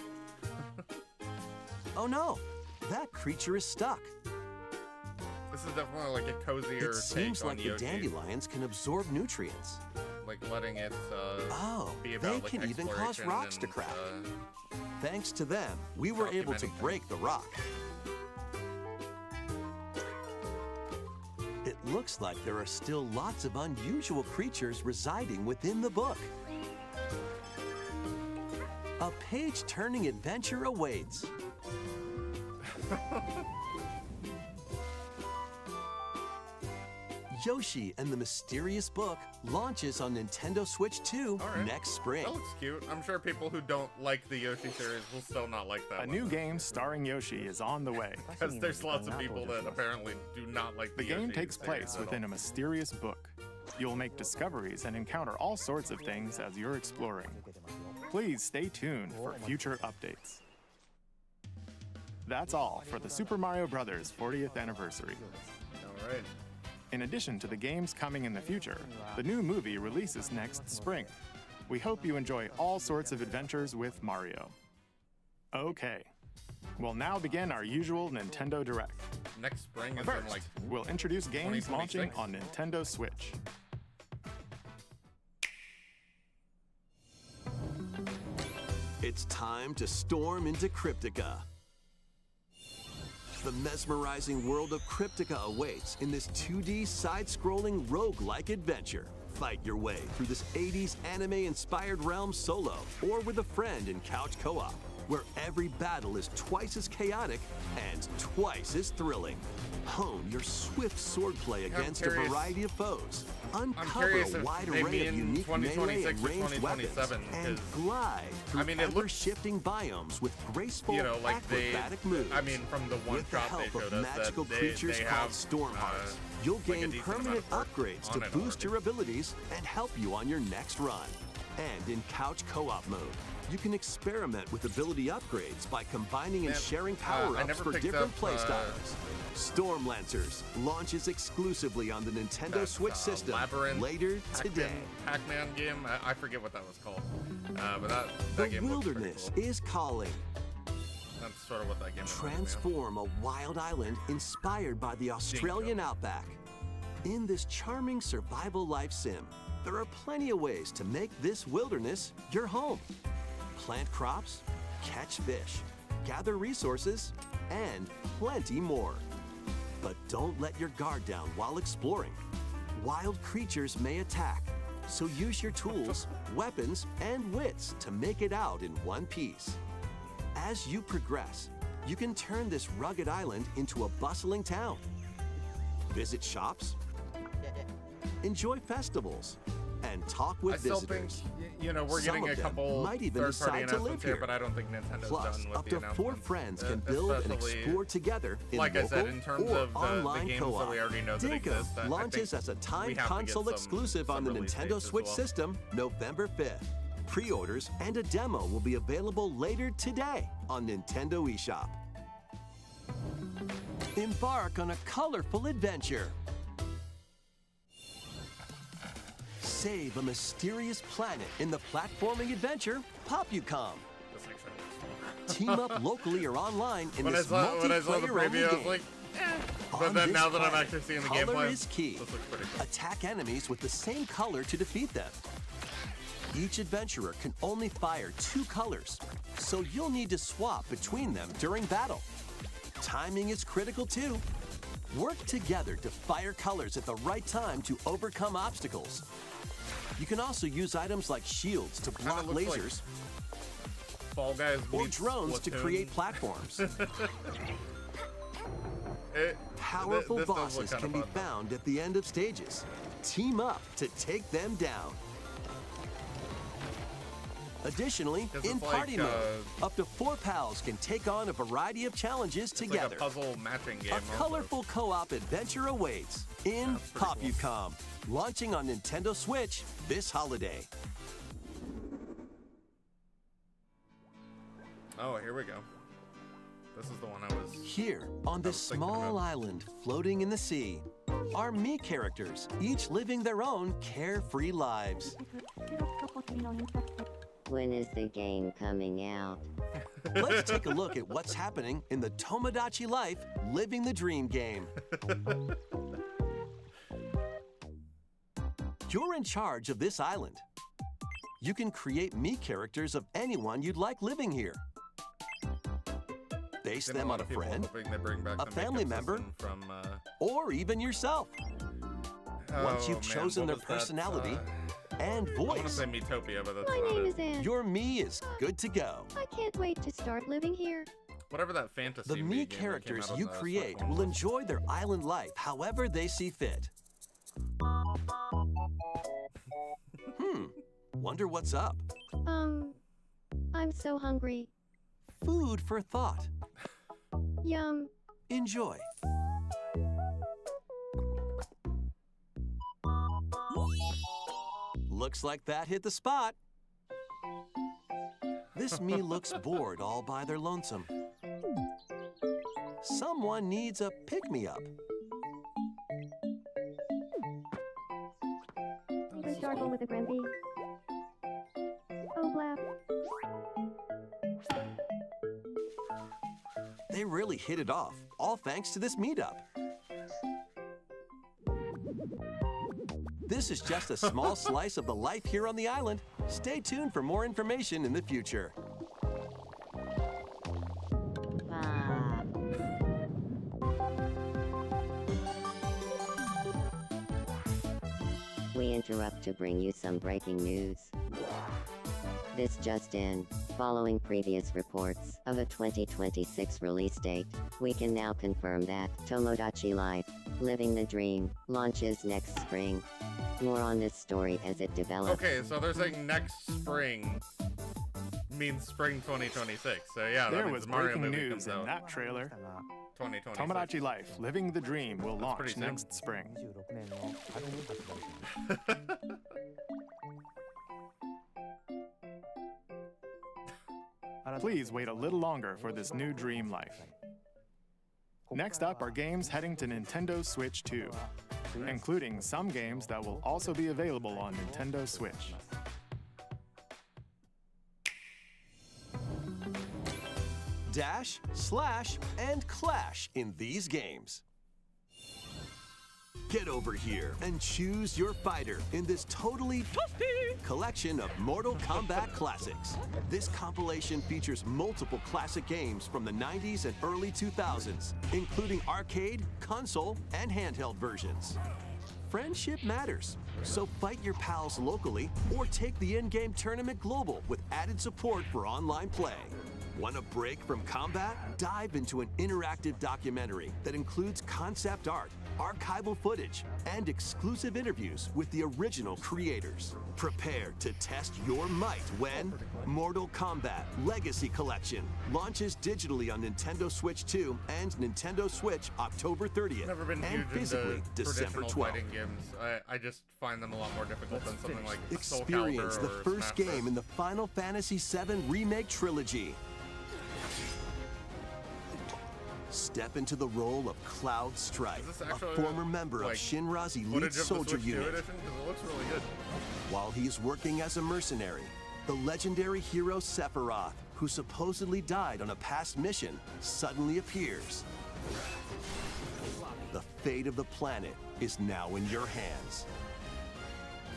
Speaker 5: Oh no, that creature is stuck.
Speaker 1: This is definitely like a cozier
Speaker 5: It seems
Speaker 1: take on
Speaker 5: like the
Speaker 1: Yoshi.
Speaker 5: dandelions can absorb nutrients.
Speaker 1: Like letting it
Speaker 5: Oh,
Speaker 1: be about
Speaker 5: they
Speaker 1: like
Speaker 5: can even cause
Speaker 1: exploration
Speaker 5: rocks to
Speaker 1: and,
Speaker 5: crack. Thanks to them, we were able to
Speaker 1: documenting
Speaker 5: break the rock. It looks like there are still lots of unusual creatures residing within the book. A page-turning adventure awaits. Yoshi and the Mysterious Book launches on Nintendo Switch 2
Speaker 1: Alright.
Speaker 5: next spring.
Speaker 1: That looks cute. I'm sure people who don't like the Yoshi series will still not like that
Speaker 4: A
Speaker 1: one.
Speaker 4: new game starring Yoshi is on the way.
Speaker 1: Because there's lots of people that apparently do not like the
Speaker 4: The game
Speaker 1: Yoshi
Speaker 4: takes
Speaker 1: series
Speaker 4: place
Speaker 1: at
Speaker 4: within
Speaker 1: all.
Speaker 4: a mysterious book. You'll make discoveries and encounter all sorts of things as you're exploring. Please stay tuned for future updates. That's all for the Super Mario Bros. 40th anniversary.
Speaker 1: All right.
Speaker 4: In addition to the games coming in the future, the new movie releases next spring. We hope you enjoy all sorts of adventures with Mario. Okay, we'll now begin our usual Nintendo Direct.
Speaker 1: Next spring is in
Speaker 4: First,
Speaker 1: like
Speaker 4: we'll introduce games
Speaker 1: 2026?
Speaker 4: launching on Nintendo Switch.
Speaker 5: It's time to storm into Cryptica. The mesmerizing world of Cryptica awaits in this 2D side-scrolling roguelike adventure. Fight your way through this 80s anime-inspired realm solo or with a friend in couch co-op, where every battle is twice as chaotic and twice as thrilling. Hone your swift swordplay against a
Speaker 1: curious-
Speaker 5: variety of foes.
Speaker 1: I'm
Speaker 5: Uncover
Speaker 1: curious
Speaker 5: a
Speaker 1: if
Speaker 5: wide
Speaker 1: they
Speaker 5: array
Speaker 1: mean
Speaker 5: of unique melee
Speaker 1: 2026
Speaker 5: and
Speaker 1: or
Speaker 5: ranged weapons,
Speaker 1: 2027,
Speaker 5: and
Speaker 1: 'cause,
Speaker 5: glide through
Speaker 1: I mean, it looks-
Speaker 5: ever-shifting biomes with graceful,
Speaker 1: you know, like
Speaker 5: acrobatic moves.
Speaker 1: I mean, from the one
Speaker 5: With the
Speaker 1: shot they
Speaker 5: help
Speaker 1: showed
Speaker 5: of
Speaker 1: us
Speaker 5: magical
Speaker 1: that
Speaker 5: creatures
Speaker 1: they
Speaker 5: called
Speaker 1: have,
Speaker 5: storm hearts, you'll
Speaker 1: like a
Speaker 5: gain
Speaker 1: decent
Speaker 5: permanent
Speaker 1: amount of work
Speaker 5: upgrades
Speaker 1: on
Speaker 5: to
Speaker 1: it
Speaker 5: boost
Speaker 1: already.
Speaker 5: your abilities and help you on your next run. And in couch co-op mode, you can experiment with ability upgrades by combining and
Speaker 1: Man,
Speaker 5: sharing
Speaker 1: I
Speaker 5: power-ups
Speaker 1: never
Speaker 5: for
Speaker 1: picked
Speaker 5: different
Speaker 1: up,
Speaker 5: playstyles. Storm Lancers launches exclusively on the Nintendo
Speaker 1: that,
Speaker 5: Switch system
Speaker 1: Labyrinth
Speaker 5: later today.
Speaker 1: Pac-Man game. I forget what that was called, but that
Speaker 5: The
Speaker 1: game looks pretty
Speaker 5: wilderness
Speaker 1: cool.
Speaker 5: is calling.
Speaker 1: That's sort of what that game is.
Speaker 5: Transform a wild island inspired by the Australian outback. In this charming survival life sim, there are plenty of ways to make this wilderness your home. Plant crops, catch fish, gather resources, and plenty more. But don't let your guard down while exploring. Wild creatures may attack, so use your tools, weapons, and wits to make it out in one piece. As you progress, you can turn this rugged island into a bustling town. Visit shops, enjoy festivals, and talk
Speaker 1: I
Speaker 5: with
Speaker 1: still think,
Speaker 5: visitors.
Speaker 1: you know, we're
Speaker 5: Some
Speaker 1: getting
Speaker 5: of
Speaker 1: a
Speaker 5: them
Speaker 1: couple
Speaker 5: might even
Speaker 1: third-party
Speaker 5: decide to live
Speaker 1: announcements here,
Speaker 5: here.
Speaker 1: but I don't think Nintendo's
Speaker 5: Plus,
Speaker 1: done with
Speaker 5: up
Speaker 1: the
Speaker 5: to 4
Speaker 1: announcements.
Speaker 5: friends can build and
Speaker 1: Especially-
Speaker 5: explore together in
Speaker 1: like I
Speaker 5: local
Speaker 1: said, in terms
Speaker 5: or
Speaker 1: of the
Speaker 5: online
Speaker 1: games
Speaker 5: co-op.
Speaker 1: that we already know that
Speaker 5: Dinkum
Speaker 1: exist, I
Speaker 5: launches
Speaker 1: think
Speaker 5: as a
Speaker 1: we
Speaker 5: timed
Speaker 1: have to get
Speaker 5: console
Speaker 1: some-
Speaker 5: exclusive on
Speaker 1: some
Speaker 5: the
Speaker 1: release
Speaker 5: Nintendo
Speaker 1: dates as
Speaker 5: Switch
Speaker 1: well.
Speaker 5: system November 5th. Pre-orders and a demo will be available later today on Nintendo eShop. Embark on a colorful adventure. Save a mysterious planet in the platforming adventure Popucom.
Speaker 1: This exciting.
Speaker 5: Team up locally or online in
Speaker 1: When I
Speaker 5: this
Speaker 1: saw the
Speaker 5: multiplayer-only
Speaker 1: preview, I was
Speaker 5: game.
Speaker 1: like,
Speaker 5: On
Speaker 1: but then
Speaker 5: this
Speaker 1: now that I'm
Speaker 5: planet,
Speaker 1: actually seeing the
Speaker 5: color
Speaker 1: gameplay,
Speaker 5: is key.
Speaker 1: this looks pretty cool.
Speaker 5: Attack enemies with the same color to defeat them. Each adventurer can only fire 2 colors, so you'll need to swap between them during battle. Timing is critical too. Work together to fire colors at the right time to overcome obstacles. You can also use items like shields to block
Speaker 1: looks like
Speaker 5: lasers
Speaker 1: Fall Guys
Speaker 5: or
Speaker 1: meets
Speaker 5: drones to
Speaker 1: Splatoon.
Speaker 5: create platforms.
Speaker 1: this
Speaker 5: Powerful
Speaker 1: does look
Speaker 5: bosses
Speaker 1: kinda
Speaker 5: can be
Speaker 1: fun, though.
Speaker 5: found at the end of stages. Team up to take them down. Additionally,
Speaker 1: This
Speaker 5: in
Speaker 1: is like,
Speaker 5: party mode, up to 4 pals can take on a variety of challenges
Speaker 1: It's
Speaker 5: together.
Speaker 1: like a puzzle matching game.
Speaker 5: A
Speaker 1: also.
Speaker 5: colorful co-op adventure awaits in
Speaker 1: That's pretty cool.
Speaker 5: Popucom, launching on Nintendo Switch this holiday.
Speaker 1: Oh, here we go. This is the one I was.
Speaker 5: Here, on this
Speaker 1: was thinking
Speaker 5: small
Speaker 1: about.
Speaker 5: island floating in the sea, are me characters, each living their own carefree lives.
Speaker 8: When is the game coming out?
Speaker 5: Let's take a look at what's happening in the Tomodachi Life Living the Dream game. You're in charge of this island. You can create me characters of anyone you'd like living here. Base
Speaker 1: Seen a
Speaker 5: them
Speaker 1: lot
Speaker 5: on a
Speaker 1: of people
Speaker 5: friend,
Speaker 1: hoping they bring back
Speaker 5: a
Speaker 1: the
Speaker 5: family
Speaker 1: makeup
Speaker 5: member,
Speaker 1: system from.
Speaker 5: or even yourself. Once you've
Speaker 1: man,
Speaker 5: chosen
Speaker 1: what
Speaker 5: their
Speaker 1: was that,
Speaker 5: personality and
Speaker 1: I want to
Speaker 5: voice,
Speaker 1: say Metopia, but that's
Speaker 8: My
Speaker 1: not
Speaker 8: name
Speaker 1: it.
Speaker 8: is Anne.
Speaker 5: your me is good to go.
Speaker 8: I can't wait to start living here.
Speaker 1: Whatever that fantasy.
Speaker 5: The
Speaker 1: game
Speaker 5: me
Speaker 1: that came
Speaker 5: characters
Speaker 1: out on
Speaker 5: you
Speaker 1: the
Speaker 5: create
Speaker 1: smartphone
Speaker 5: will
Speaker 1: was.
Speaker 5: enjoy their island life however they see fit. Wonder what's up.
Speaker 8: I'm so hungry.
Speaker 5: Food for thought.
Speaker 8: Yum.
Speaker 5: Enjoy. Looks like that hit the spot. This me looks bored all by their lonesome. Someone needs a pick-me-up.
Speaker 8: I struggle with a Granby. Oh, blap.
Speaker 5: They really hit it off, all thanks to this meetup. This is just a small slice of the life here on the island. Stay tuned for more information in the future.
Speaker 9: We interrupt to bring you some breaking news. This just in. Following previous reports of a 2026 release date, we can now confirm that Tomodachi Life Living the Dream launches next spring. More on this story as it develops.
Speaker 1: Okay, so they're saying next spring means spring 2026. So yeah, that
Speaker 4: There
Speaker 1: means
Speaker 4: was
Speaker 1: the Mario
Speaker 4: breaking
Speaker 1: movie
Speaker 4: news
Speaker 1: comes
Speaker 4: in
Speaker 1: out
Speaker 4: that trailer.
Speaker 1: 2026.
Speaker 4: Tomodachi Life Living the Dream will
Speaker 1: That's
Speaker 4: launch
Speaker 1: pretty soon.
Speaker 4: next spring. Please wait a little longer for this new dream life. Next up are games heading to Nintendo Switch 2, including some games that will also be available on Nintendo Switch.
Speaker 5: Dash, slash, and clash in these games. Get over here and choose your fighter in this totally collection of Mortal Kombat classics. This compilation features multiple classic games from the 90s and early 2000s, including arcade, console, and handheld versions. Friendship matters, so fight your pals locally or take the in-game tournament global with added support for online play. Want a break from combat? Dive into an interactive documentary that includes concept art, archival footage, and exclusive interviews with the original creators. Prepare to test your might when Mortal Kombat Legacy Collection launches digitally on Nintendo Switch 2 and Nintendo Switch October 30th
Speaker 1: Never been
Speaker 5: and
Speaker 1: huge
Speaker 5: physically
Speaker 1: into
Speaker 5: December
Speaker 1: traditional
Speaker 5: 12th.
Speaker 1: fighting games. I just find them a lot more difficult than something like Soul
Speaker 5: Experience
Speaker 1: Calibur
Speaker 5: the
Speaker 1: or
Speaker 5: first
Speaker 1: Smash
Speaker 5: game
Speaker 1: Bros.
Speaker 5: in the Final Fantasy VII Remake Trilogy. Step into the role of Cloud Strife,
Speaker 1: Is this
Speaker 5: a
Speaker 1: actually,
Speaker 5: former member
Speaker 1: like,
Speaker 5: of Shinra's elite
Speaker 1: footage of the
Speaker 5: soldier
Speaker 1: Switch 2
Speaker 5: unit.
Speaker 1: edition? 'Cause it looks really good.
Speaker 5: While he's working as a mercenary, the legendary hero Sephiroth, who supposedly died on a past mission, suddenly appears. The fate of the planet is now in your hands.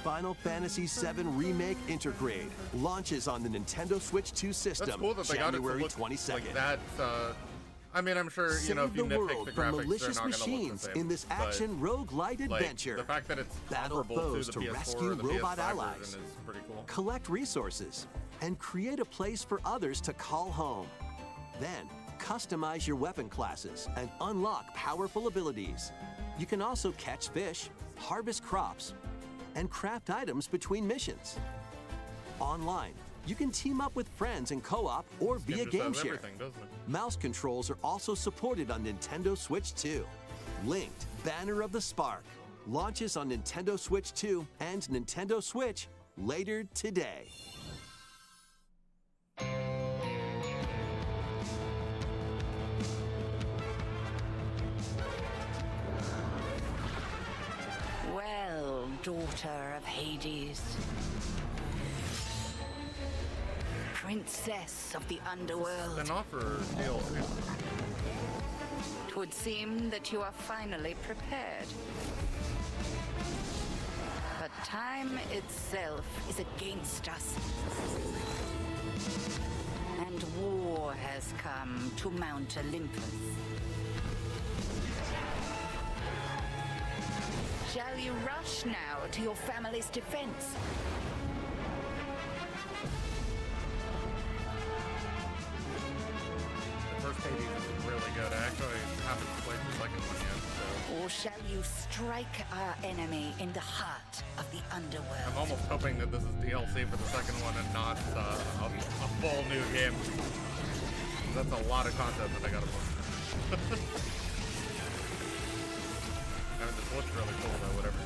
Speaker 5: Final Fantasy VII Remake Intergrade launches on the Nintendo Switch 2 system
Speaker 1: That's cool that they got it to
Speaker 5: January
Speaker 1: look
Speaker 5: 22nd.
Speaker 1: like that. I mean, I'm sure, you know, if
Speaker 5: Save
Speaker 1: you
Speaker 5: the
Speaker 1: nitpick
Speaker 5: world
Speaker 1: the
Speaker 5: from
Speaker 1: graphics, they're
Speaker 5: malicious
Speaker 1: not going to look
Speaker 5: machines
Speaker 1: the same.
Speaker 5: in this
Speaker 1: but,
Speaker 5: action roguelite
Speaker 1: like,
Speaker 5: adventure.
Speaker 1: the fact that it's
Speaker 5: Battle
Speaker 1: comparable
Speaker 5: foes
Speaker 1: to the
Speaker 5: to
Speaker 1: PS4
Speaker 5: rescue
Speaker 1: or the
Speaker 5: robot
Speaker 1: PS5
Speaker 5: allies.
Speaker 1: version is pretty cool.
Speaker 5: Collect resources, and create a place for others to call home. Then, customize your weapon classes and unlock powerful abilities. You can also catch fish, harvest crops, and craft items between missions. Online, you can team up with friends in co-op or
Speaker 1: This game
Speaker 5: via
Speaker 1: just
Speaker 5: game
Speaker 1: has
Speaker 5: share.
Speaker 1: everything, doesn't it?
Speaker 5: Mouse controls are also supported on Nintendo Switch 2. Linked Banner of the Spark launches on Nintendo Switch 2 and Nintendo Switch later today.
Speaker 10: Well, daughter of Hades. princess of the underworld.
Speaker 1: An offer DLC.
Speaker 10: It would seem that you are finally prepared. But time itself is against us. And war has come to Mount Olympus. Shall you rush now to your family's defense?
Speaker 1: The first Hades is really good. I actually haven't played the second one yet, so
Speaker 10: Or shall you strike our enemy in the heart of the underworld?
Speaker 1: I'm almost hoping that this is DLC for the second one and not a full new game. That's a lot of content that I gotta play. I mean, this looks really cool though, whatever.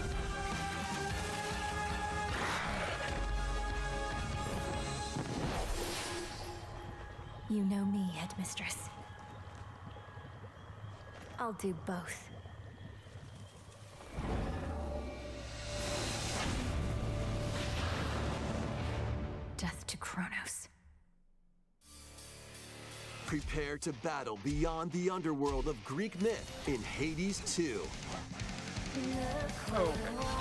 Speaker 11: You know me, Headmistress. I'll do both. Death to Kronos.
Speaker 5: Prepare to battle beyond the underworld of Greek myth in Hades 2.
Speaker 1: Oh, okay.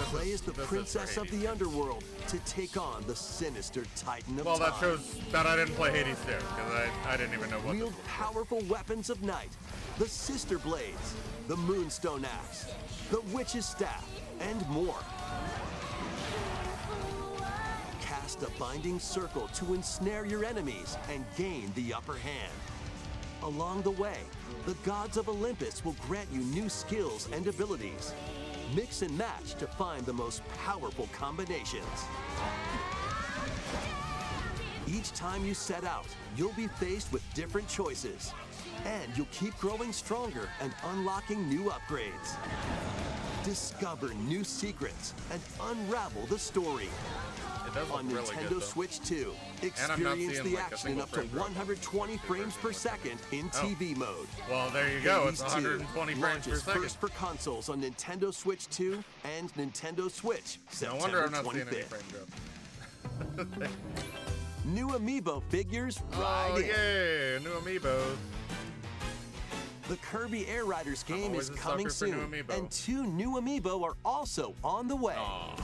Speaker 5: Play as the princess of the underworld to take on the sinister titan of
Speaker 1: Well,
Speaker 5: time.
Speaker 1: that shows that I didn't play Hades 2, because I didn't even know what
Speaker 5: Wield powerful weapons of night, the Sister Blades, the Moonstone Axe, the Witch's Staff, and more. Cast a binding circle to ensnare your enemies and gain the upper hand. Along the way, the gods of Olympus will grant you new skills and abilities. Mix and match to find the most powerful combinations. Each time you set out, you'll be faced with different choices. And you'll keep growing stronger and unlocking new upgrades. Discover new secrets and unravel the story.
Speaker 1: It does look
Speaker 5: On
Speaker 1: really
Speaker 5: Nintendo
Speaker 1: good, though.
Speaker 5: Switch 2,
Speaker 1: And I'm not
Speaker 5: experience
Speaker 1: seeing,
Speaker 5: the
Speaker 1: like, a
Speaker 5: action in
Speaker 1: single
Speaker 5: up to
Speaker 1: frame drop.
Speaker 5: 120 frames per second in
Speaker 1: Oh.
Speaker 5: TV mode.
Speaker 1: Well, there you go. It's
Speaker 5: Hades 2
Speaker 1: 120 frames per
Speaker 5: launches
Speaker 1: second.
Speaker 5: first for consoles on Nintendo Switch 2 and Nintendo Switch
Speaker 1: No
Speaker 5: September
Speaker 1: wonder I'm not seeing any
Speaker 5: 25th.
Speaker 1: frame drop.
Speaker 5: New Amiibo figures right
Speaker 1: Oh,
Speaker 5: in.
Speaker 1: yay! New amiibos.
Speaker 5: The Kirby Air Riders game
Speaker 1: always
Speaker 5: is
Speaker 1: a
Speaker 5: coming
Speaker 1: sucker for new
Speaker 5: soon,
Speaker 1: amiibo.
Speaker 5: and 2 new Amiibo are also on the way.
Speaker 1: Aw.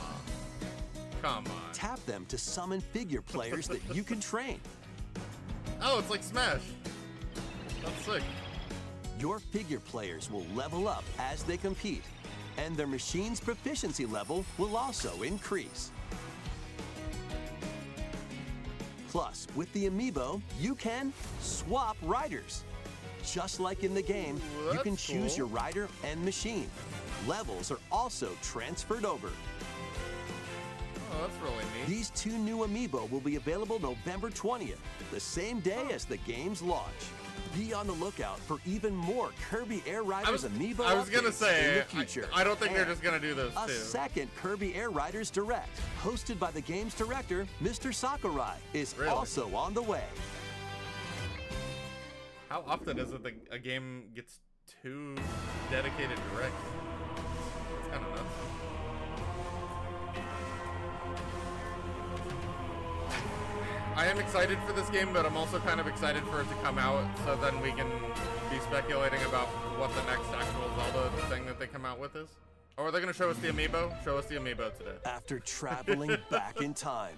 Speaker 1: Come on.
Speaker 5: Tap them to summon figure players that you can train.
Speaker 1: Oh, it's like Smash. That's sick.
Speaker 5: Your figure players will level up as they compete, and their machine's proficiency level will also increase. Plus, with the Amiibo, you can swap riders. Just like in the game,
Speaker 1: Ooh,
Speaker 5: you can
Speaker 1: that's
Speaker 5: choose
Speaker 1: cool.
Speaker 5: your rider and machine. Levels are also transferred over.
Speaker 1: Oh, that's really neat.
Speaker 5: These 2 new Amiibo will be available November 20th, the same day as the game's launch. Be on the lookout for even more Kirby Air Riders Amiibo
Speaker 1: I was gonna
Speaker 5: updates
Speaker 1: say,
Speaker 5: in the future.
Speaker 1: I don't think they're
Speaker 5: And
Speaker 1: just gonna do those
Speaker 5: a
Speaker 1: two.
Speaker 5: second Kirby Air Riders Direct, hosted by the game's director, Mr. Sakurai, is
Speaker 1: Really?
Speaker 5: also on the way.
Speaker 1: How often is it that a game gets 2 dedicated directs? It's kind of nuts. I am excited for this game, but I'm also kind of excited for it to come out so then we can be speculating about what the next actual Zelda thing that they come out with is. Or are they going to show us the amiibo? Show us the amiibo today.
Speaker 5: After traveling back in time,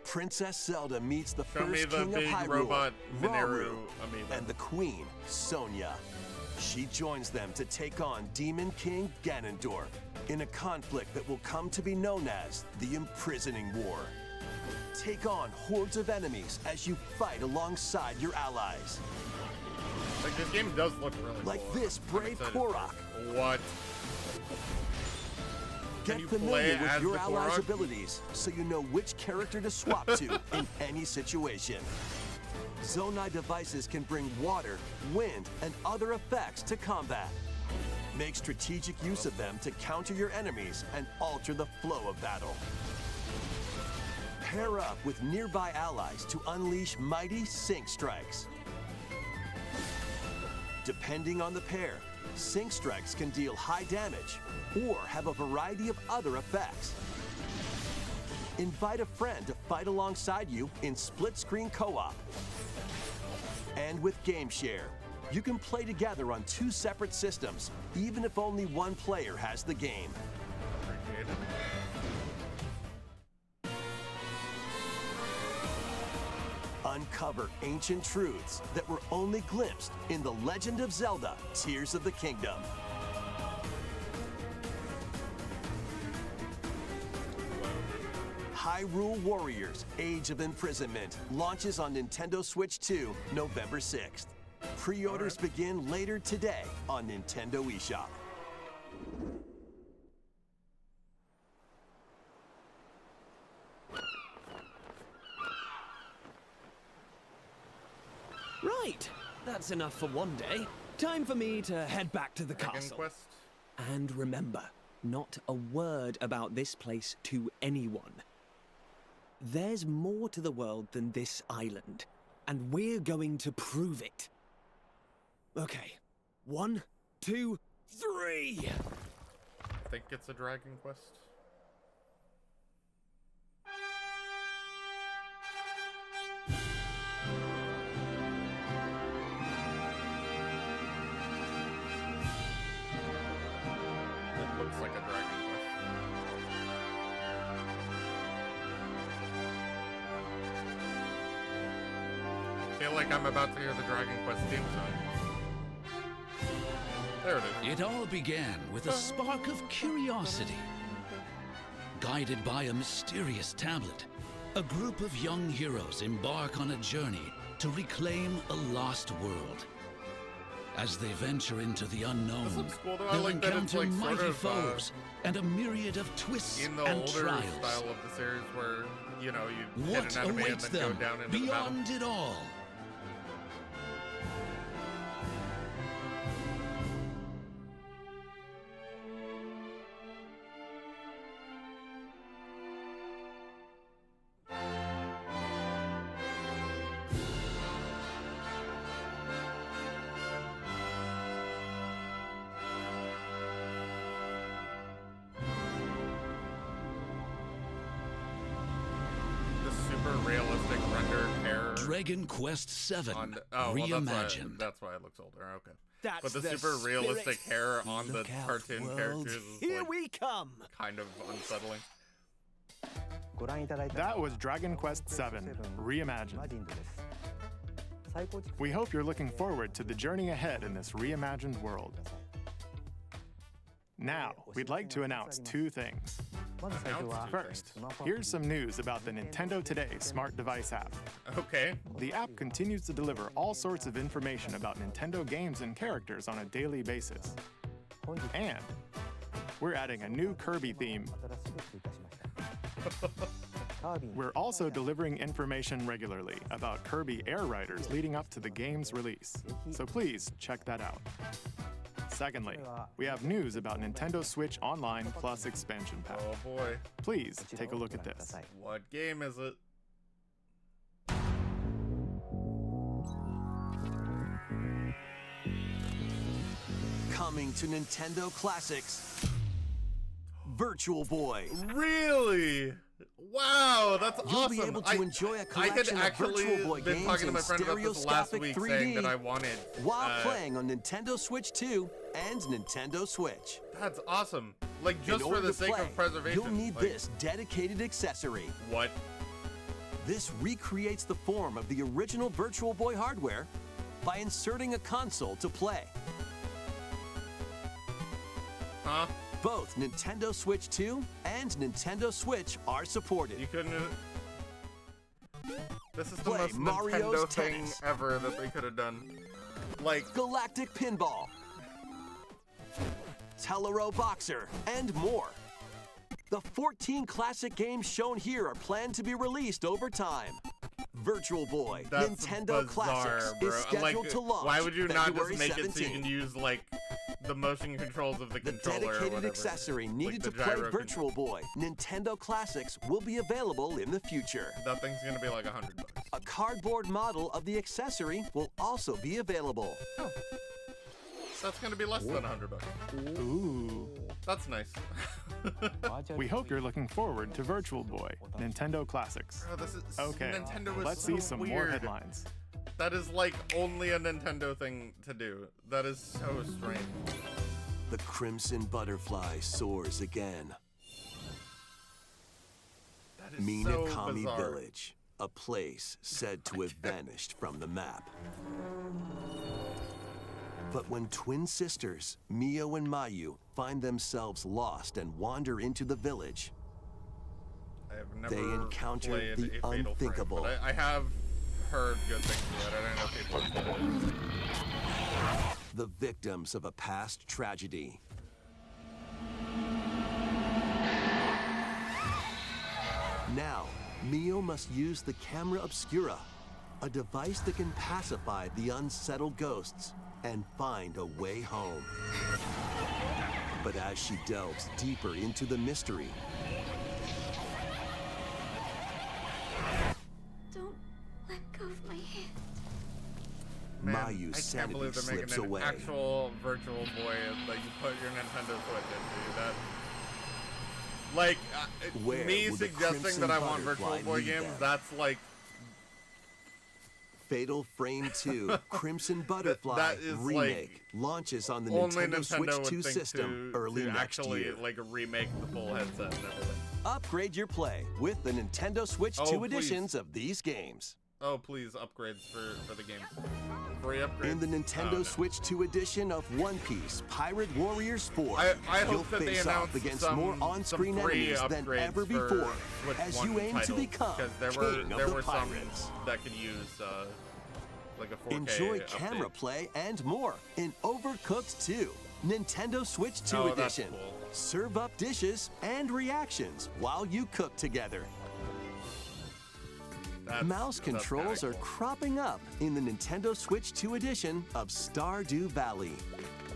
Speaker 5: Princess Zelda meets the
Speaker 1: Show me
Speaker 5: first
Speaker 1: the
Speaker 5: king of
Speaker 1: big
Speaker 5: Hyrule,
Speaker 1: robot Mineru
Speaker 5: Rauru,
Speaker 1: amiibo.
Speaker 5: and the queen, Sonia. She joins them to take on Demon King Ganondorf in a conflict that will come to be known as the Imprisoning War. Take on hordes of enemies as you fight alongside your allies.
Speaker 1: Like, this game does look really
Speaker 5: Like
Speaker 1: cool.
Speaker 5: this
Speaker 1: I'm
Speaker 5: brave
Speaker 1: excited.
Speaker 5: Korok.
Speaker 1: What?
Speaker 5: Get
Speaker 1: you
Speaker 5: familiar
Speaker 1: play
Speaker 5: with
Speaker 1: as
Speaker 5: your
Speaker 1: the
Speaker 5: allies'
Speaker 1: Korok?
Speaker 5: abilities so you know which character to swap to in any situation. Zonai devices can bring water, wind, and other effects to combat. Make strategic use of them to counter your enemies and alter the flow of battle. Pair up with nearby allies to unleash mighty sync strikes. Depending on the pair, sync strikes can deal high damage or have a variety of other effects. Invite a friend to fight alongside you in split-screen co-op. And with GameShare, you can play together on 2 separate systems, even if only one player has the game. Uncover ancient truths that were only glimpsed in The Legend of Zelda: Tears of the Kingdom. Hyrule Warriors: Age of Imprisonment launches on Nintendo Switch 2 November 6th. Pre-orders begin later today on Nintendo eShop.
Speaker 7: Right, that's enough for one day. Time for me to head back to the castle.
Speaker 1: Quest.
Speaker 7: And remember, not a word about this place to anyone. There's more to the world than this island, and we're going to prove it. Okay, 1, 2, 3!
Speaker 1: I think it's a Dragon Quest. It looks like a Dragon Quest. I feel like I'm about to hear the Dragon Quest theme song. There it is.
Speaker 12: It all began with a spark of curiosity. Guided by a mysterious tablet, a group of young heroes embark on a journey to reclaim a lost world. As they venture into the unknown,
Speaker 1: cool,
Speaker 12: they'll
Speaker 1: like
Speaker 12: encounter
Speaker 1: like
Speaker 12: mighty foes and a myriad of twists
Speaker 1: in the
Speaker 12: and
Speaker 1: older
Speaker 12: trials.
Speaker 1: style of the series where, you know, you
Speaker 12: What
Speaker 1: hit an enemy and
Speaker 12: awaits
Speaker 1: then go
Speaker 12: them
Speaker 1: down into
Speaker 12: beyond
Speaker 1: the
Speaker 12: it all?
Speaker 1: realistic rendered hair.
Speaker 12: Dragon Quest VII
Speaker 1: well,
Speaker 12: Reimagined.
Speaker 1: That's why it looks older. Okay.
Speaker 7: That's
Speaker 1: but the
Speaker 7: the
Speaker 1: super realistic
Speaker 7: spirit.
Speaker 1: hair on
Speaker 7: Look
Speaker 1: the
Speaker 7: out,
Speaker 1: cartoon
Speaker 7: world.
Speaker 1: characters is
Speaker 7: Here
Speaker 1: like,
Speaker 7: we come.
Speaker 1: kind of unsettling.
Speaker 4: That was Dragon Quest VII Reimagined. We hope you're looking forward to the journey ahead in this reimagined world. Now, we'd like to announce two things. First, here's some news about the Nintendo Today smart device app.
Speaker 1: Okay.
Speaker 4: The app continues to deliver all sorts of information about Nintendo games and characters on a daily basis. And we're adding a new Kirby theme. We're also delivering information regularly about Kirby Air Riders leading up to the game's release, so please check that out. Secondly, we have news about Nintendo Switch Online Plus expansion pack.
Speaker 1: Oh boy.
Speaker 4: Please take a look at this.
Speaker 1: What game is it?
Speaker 5: Coming to Nintendo Classics, Virtual Boy.
Speaker 1: Really? Wow, that's
Speaker 5: You'll
Speaker 1: awesome.
Speaker 5: be able to enjoy a
Speaker 1: I had
Speaker 5: collection of
Speaker 1: actually
Speaker 5: Virtual Boy
Speaker 1: been
Speaker 5: games
Speaker 1: talking to
Speaker 5: in
Speaker 1: my friend about this last
Speaker 5: stereoscopic
Speaker 1: week
Speaker 5: 3D
Speaker 1: saying that I wanted
Speaker 5: while playing on Nintendo Switch 2 and Nintendo Switch.
Speaker 1: That's awesome. Like, just
Speaker 5: In
Speaker 1: for
Speaker 5: order
Speaker 1: the
Speaker 5: to
Speaker 1: sake
Speaker 5: play,
Speaker 1: of preservation.
Speaker 5: you'll need
Speaker 1: like,
Speaker 5: this dedicated accessory.
Speaker 1: What?
Speaker 5: This recreates the form of the original Virtual Boy hardware by inserting a console to play.
Speaker 1: Huh?
Speaker 5: Both Nintendo Switch 2 and Nintendo Switch are supported.
Speaker 1: You couldn't. This is the
Speaker 5: Play
Speaker 1: most
Speaker 5: Mario's
Speaker 1: Nintendo thing
Speaker 5: Tennis.
Speaker 1: ever that they could have done. Like,
Speaker 5: Galactic Pinball, Tellero Boxer, and more. The 14 classic games shown here are planned to be released over time. Virtual Boy
Speaker 1: that's
Speaker 5: Nintendo
Speaker 1: bizarre,
Speaker 5: Classics
Speaker 1: bro.
Speaker 5: is scheduled
Speaker 1: Like,
Speaker 5: to launch
Speaker 1: why would you not
Speaker 5: February
Speaker 1: just make it so you
Speaker 5: 17th.
Speaker 1: can use, like, the motion controls of the controller or
Speaker 5: Dedicated
Speaker 1: whatever?
Speaker 5: accessory needed
Speaker 1: Like
Speaker 5: to
Speaker 1: the
Speaker 5: play
Speaker 1: gyro
Speaker 5: Virtual Boy Nintendo Classics will be available in the future.
Speaker 1: That thing's gonna be like $100.
Speaker 5: A cardboard model of the accessory will also be available.
Speaker 1: That's gonna be less than $100.
Speaker 4: Ooh.
Speaker 1: That's nice.
Speaker 4: We hope you're looking forward to Virtual Boy, Nintendo Classics.
Speaker 1: Oh, this is
Speaker 4: Okay,
Speaker 1: Nintendo is
Speaker 4: let's
Speaker 1: so
Speaker 4: see some
Speaker 1: weird.
Speaker 4: more headlines.
Speaker 1: That is like only a Nintendo thing to do. That is so strange.
Speaker 5: The Crimson Butterfly soars again.
Speaker 1: That is so
Speaker 5: Minakami
Speaker 1: bizarre.
Speaker 5: Village, a place said to have vanished from the map. But when twin sisters, Mio and Mayu, find themselves lost and wander into the village,
Speaker 1: I have never
Speaker 5: they encounter
Speaker 1: played
Speaker 5: the
Speaker 1: a Fatal Frame,
Speaker 5: unthinkable.
Speaker 1: but I have heard good things about it. I don't know if people have said it.
Speaker 5: The victims of a past tragedy. Now, Mio must use the Camera Obscura, a device that can pacify the unsettled ghosts and find a way home. But as she delves deeper into the mystery,
Speaker 11: Don't let go of my hand.
Speaker 1: Man,
Speaker 5: Mayu's
Speaker 1: I can't
Speaker 5: sanity
Speaker 1: believe they're
Speaker 5: slips
Speaker 1: making an
Speaker 5: away.
Speaker 1: actual Virtual Boy that you put your Nintendo Switch into. That, like,
Speaker 5: Where
Speaker 1: me
Speaker 5: will the
Speaker 1: suggesting
Speaker 5: Crimson
Speaker 1: that I want Virtual
Speaker 5: Butterfly
Speaker 1: Boy
Speaker 5: lead
Speaker 1: games,
Speaker 5: them?
Speaker 1: that's like,
Speaker 5: Fatal Frame 2 Crimson Butterfly
Speaker 1: that is
Speaker 5: Remake launches on the
Speaker 1: only
Speaker 5: Nintendo
Speaker 1: Nintendo
Speaker 5: Switch
Speaker 1: would
Speaker 5: 2
Speaker 1: think
Speaker 5: system
Speaker 1: to,
Speaker 5: early
Speaker 1: to
Speaker 5: next
Speaker 1: actually
Speaker 5: year.
Speaker 1: like remake the full headset and everything.
Speaker 5: Upgrade your play with the Nintendo Switch
Speaker 1: Oh,
Speaker 5: 2
Speaker 1: please.
Speaker 5: editions of these games.
Speaker 1: Oh, please, upgrades for the games. Free upgrades.
Speaker 5: In the Nintendo
Speaker 1: Oh, no.
Speaker 5: Switch 2 edition of One Piece Pirate Warriors 4,
Speaker 1: I
Speaker 5: you'll
Speaker 1: hope that they
Speaker 5: face
Speaker 1: announce
Speaker 5: off against
Speaker 1: some,
Speaker 5: more on-screen
Speaker 1: some free
Speaker 5: enemies than
Speaker 1: upgrades
Speaker 5: ever
Speaker 1: for
Speaker 5: before
Speaker 1: Switch
Speaker 5: as
Speaker 1: 1
Speaker 5: you aim to
Speaker 1: titles,
Speaker 5: become
Speaker 1: because there
Speaker 5: king
Speaker 1: were
Speaker 5: of the
Speaker 1: some
Speaker 5: pirates.
Speaker 1: that could use like a 4K
Speaker 5: Enjoy
Speaker 1: update.
Speaker 5: camera play and more in Overcooked 2, Nintendo Switch 2
Speaker 1: Oh, that's
Speaker 5: edition.
Speaker 1: cool.
Speaker 5: Serve up dishes and reactions while you cook together. Mouse controls are cropping up in the Nintendo Switch 2 edition of Stardew Valley.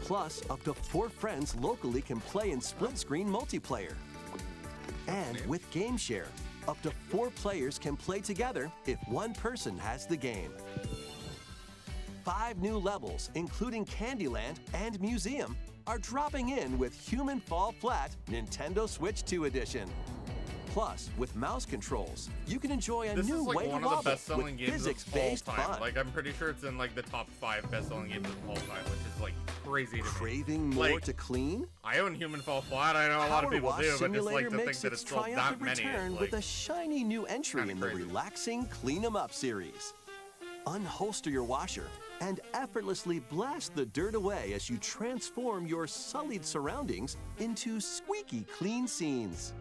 Speaker 5: Plus, up to 4 friends locally can play in split-screen multiplayer. And with Game Share, up to 4 players can play together if one person has the game. 5 new levels, including Candyland and Museum, are dropping in with Human Fall Flat Nintendo Switch 2 edition. Plus, with mouse controls, you can enjoy a
Speaker 1: This
Speaker 5: new
Speaker 1: is like
Speaker 5: way to
Speaker 1: one of the
Speaker 5: wobble
Speaker 1: best-selling
Speaker 5: with
Speaker 1: games of all
Speaker 5: physics-based
Speaker 1: time.
Speaker 5: fun.
Speaker 1: Like, I'm pretty sure it's in like the top 5 best-selling games of all time, which is like crazy to me.
Speaker 5: Craving more
Speaker 1: Like,
Speaker 5: to clean?
Speaker 1: I own Human Fall Flat. I know a lot of
Speaker 5: Power
Speaker 1: people
Speaker 5: Wash
Speaker 1: do, but just
Speaker 5: Simulator
Speaker 1: like to think
Speaker 5: makes
Speaker 1: that
Speaker 5: its
Speaker 1: it's sold that
Speaker 5: triumphant
Speaker 1: many.
Speaker 5: return
Speaker 1: Is,
Speaker 5: with
Speaker 1: like,
Speaker 5: a shiny new entry
Speaker 1: kinda
Speaker 5: in the
Speaker 1: crazy.
Speaker 5: relaxing Clean 'em Up series. Unholster your washer and effortlessly blast the dirt away as you transform your sullied surroundings into squeaky clean scenes.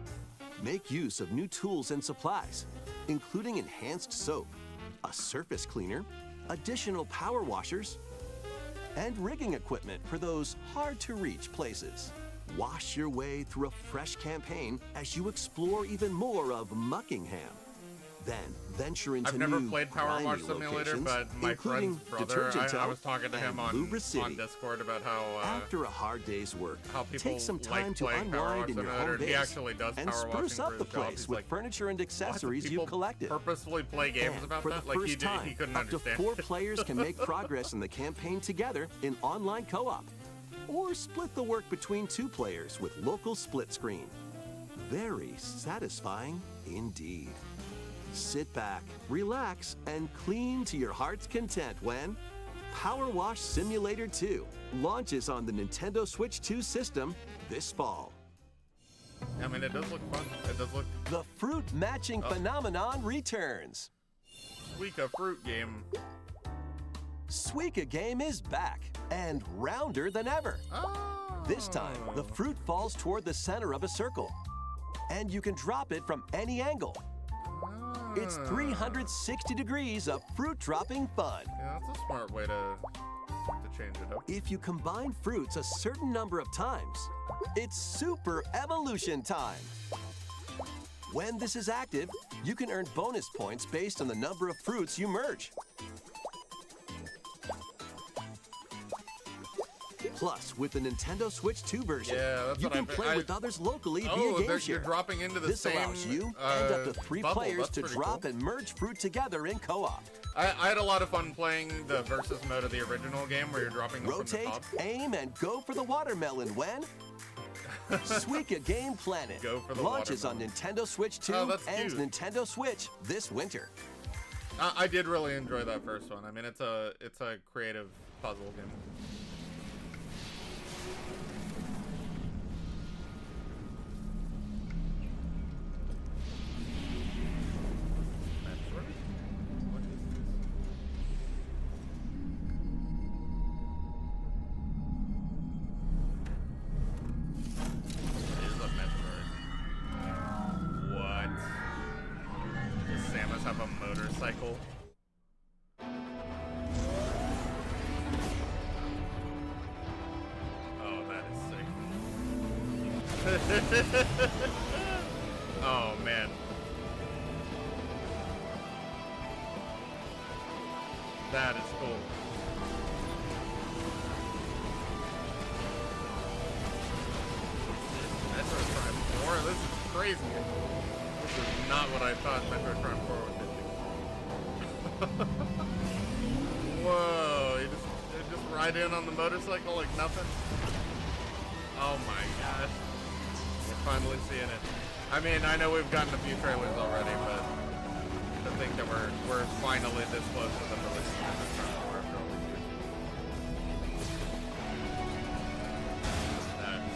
Speaker 5: Make use of new tools and supplies, including enhanced soap, a surface cleaner, additional power washers, and rigging equipment for those hard-to-reach places. Wash your way through a fresh campaign as you explore even more of Muckingham. Then venture into
Speaker 1: I've never
Speaker 5: new
Speaker 1: played Power Wash
Speaker 5: grimy
Speaker 1: Simulator,
Speaker 5: locations,
Speaker 1: but my
Speaker 5: including
Speaker 1: friend's brother,
Speaker 5: Detergento
Speaker 1: I was talking to him
Speaker 5: and
Speaker 1: on
Speaker 5: Lubra City.
Speaker 1: Discord about how
Speaker 5: After a hard day's work,
Speaker 1: how people
Speaker 5: take some time
Speaker 1: like
Speaker 5: to
Speaker 1: playing Power
Speaker 5: unwind
Speaker 1: Wash
Speaker 5: in your
Speaker 1: Simulator,
Speaker 5: home
Speaker 1: and he
Speaker 5: base
Speaker 1: actually does
Speaker 5: and
Speaker 1: power
Speaker 5: spruce
Speaker 1: washing
Speaker 5: up
Speaker 1: for
Speaker 5: the
Speaker 1: his job.
Speaker 5: place
Speaker 1: He's
Speaker 5: with
Speaker 1: like,
Speaker 5: furniture and accessories
Speaker 1: people
Speaker 5: you've collected.
Speaker 1: purposefully play games
Speaker 5: And
Speaker 1: about
Speaker 5: for
Speaker 1: that?
Speaker 5: the
Speaker 1: Like he
Speaker 5: first
Speaker 1: did,
Speaker 5: time,
Speaker 1: he couldn't
Speaker 5: up to
Speaker 1: understand.
Speaker 5: 4 players can make progress in the campaign together in online co-op, or split the work between 2 players with local split screen. Very satisfying indeed. Sit back, relax, and clean to your heart's content when Power Wash Simulator 2 launches on the Nintendo Switch 2 system this fall.
Speaker 1: I mean, it does look fun. It does look
Speaker 5: The fruit matching phenomenon returns.
Speaker 1: Suika fruit game.
Speaker 5: Suika game is back and rounder than ever. This time, the fruit falls toward the center of a circle, and you can drop it from any angle. It's 360 degrees of fruit dropping fun.
Speaker 1: Yeah, that's a smart way to change it up.
Speaker 5: If you combine fruits a certain number of times, it's super evolution time. When this is active, you can earn bonus points based on the number of fruits you merge. Plus, with the Nintendo Switch 2 version,
Speaker 1: Yeah, that's
Speaker 5: you
Speaker 1: what
Speaker 5: can play with others locally via
Speaker 1: Oh,
Speaker 5: Game
Speaker 1: you're
Speaker 5: Share.
Speaker 1: dropping into the
Speaker 5: This
Speaker 1: same,
Speaker 5: allows you and up to 3
Speaker 1: bubble.
Speaker 5: players
Speaker 1: That's
Speaker 5: to
Speaker 1: pretty
Speaker 5: drop
Speaker 1: cool.
Speaker 5: and merge fruit together in co-op.
Speaker 1: I had a lot of fun playing the versus mode of the original game where you're dropping them from
Speaker 5: Rotate,
Speaker 1: the top.
Speaker 5: aim, and go for the watermelon when Suika Game Planet
Speaker 1: Go for the
Speaker 5: launches on
Speaker 1: watermelon.
Speaker 5: Nintendo Switch 2
Speaker 1: Oh, that's
Speaker 5: and
Speaker 1: cute.
Speaker 5: Nintendo Switch this winter.
Speaker 1: I did really enjoy that first one. I mean, it's a creative puzzle game. Metroid? What is this? It is a Metroid. What? Does Samus have a motorcycle? Oh, that is sick. Oh, man. That is cool. Metroid Prime 4? This is crazy. This is not what I thought Metroid Prime 4 would be. Whoa, you just ride in on the motorcycle like nothing? Oh my gosh. We're finally seeing it. I mean, I know we've gotten a few trailers already, but to think that we're finally this close to the release of Metroid Prime 4 after all these years. That's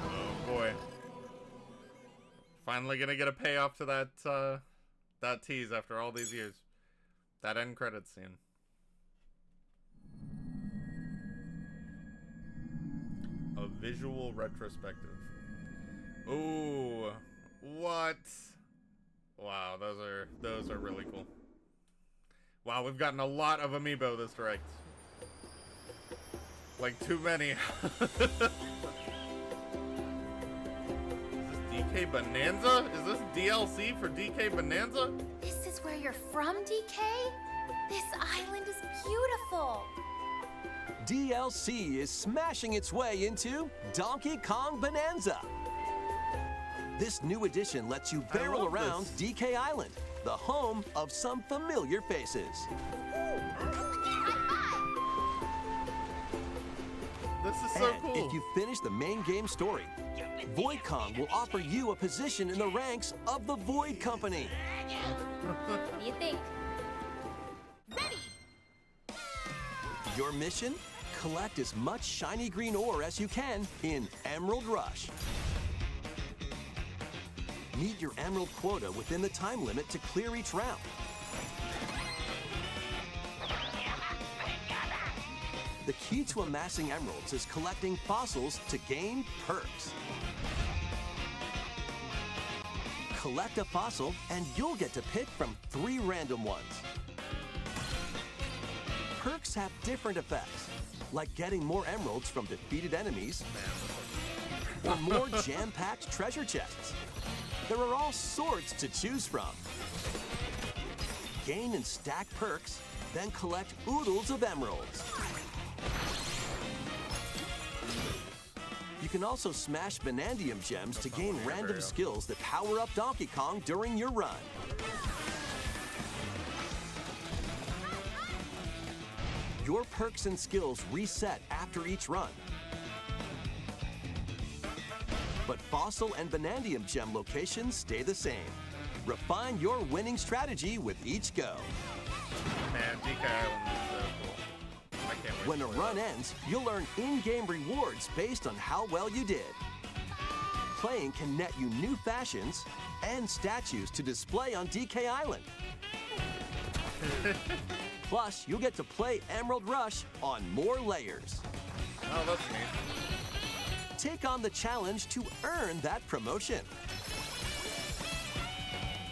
Speaker 1: Oh boy. Finally gonna get a payoff to that that tease after all these years. That end credits scene. A visual retrospective. Ooh. What? Wow, those are really cool. Wow, we've gotten a lot of amiibo this direct. Like too many. DK Bonanza? Is this DLC for DK Bonanza?
Speaker 11: This is where you're from, DK? This island is beautiful.
Speaker 5: DLC is smashing its way into Donkey Kong Bonanza. This new edition lets you barrel
Speaker 1: love
Speaker 5: around DK Island, the home of some familiar faces.
Speaker 1: This is so
Speaker 5: And
Speaker 1: cool.
Speaker 5: if you finish the main game story, Void Kong will offer you a position in the ranks of the Void Company.
Speaker 11: What do you think? Ready!
Speaker 5: Your mission? Collect as much shiny green ore as you can in Emerald Rush. Meet your emerald quota within the time limit to clear each round. The key to amassing emeralds is collecting fossils to gain perks. Collect a fossil and you'll get to pick from 3 random ones. Perks have different effects, like getting more emeralds from defeated enemies or more jam-packed treasure chests. There are all sorts to choose from. Gain and stack perks, then collect oodles of emeralds. You can also smash Vanadium gems to gain random skills that power up Donkey Kong during your run. Your perks and skills reset after each run. But Fossil and Vanadium gem locations stay the same. Refine your winning strategy with each go.
Speaker 1: Man, DK Island is so cool. I can't wait.
Speaker 5: When a run ends, you'll earn in-game rewards based on how well you did. Playing can net you new fashions and statues to display on DK Island. Plus, you'll get to play Emerald Rush on more layers.
Speaker 1: Oh, that's neat.
Speaker 5: Take on the challenge to earn that promotion.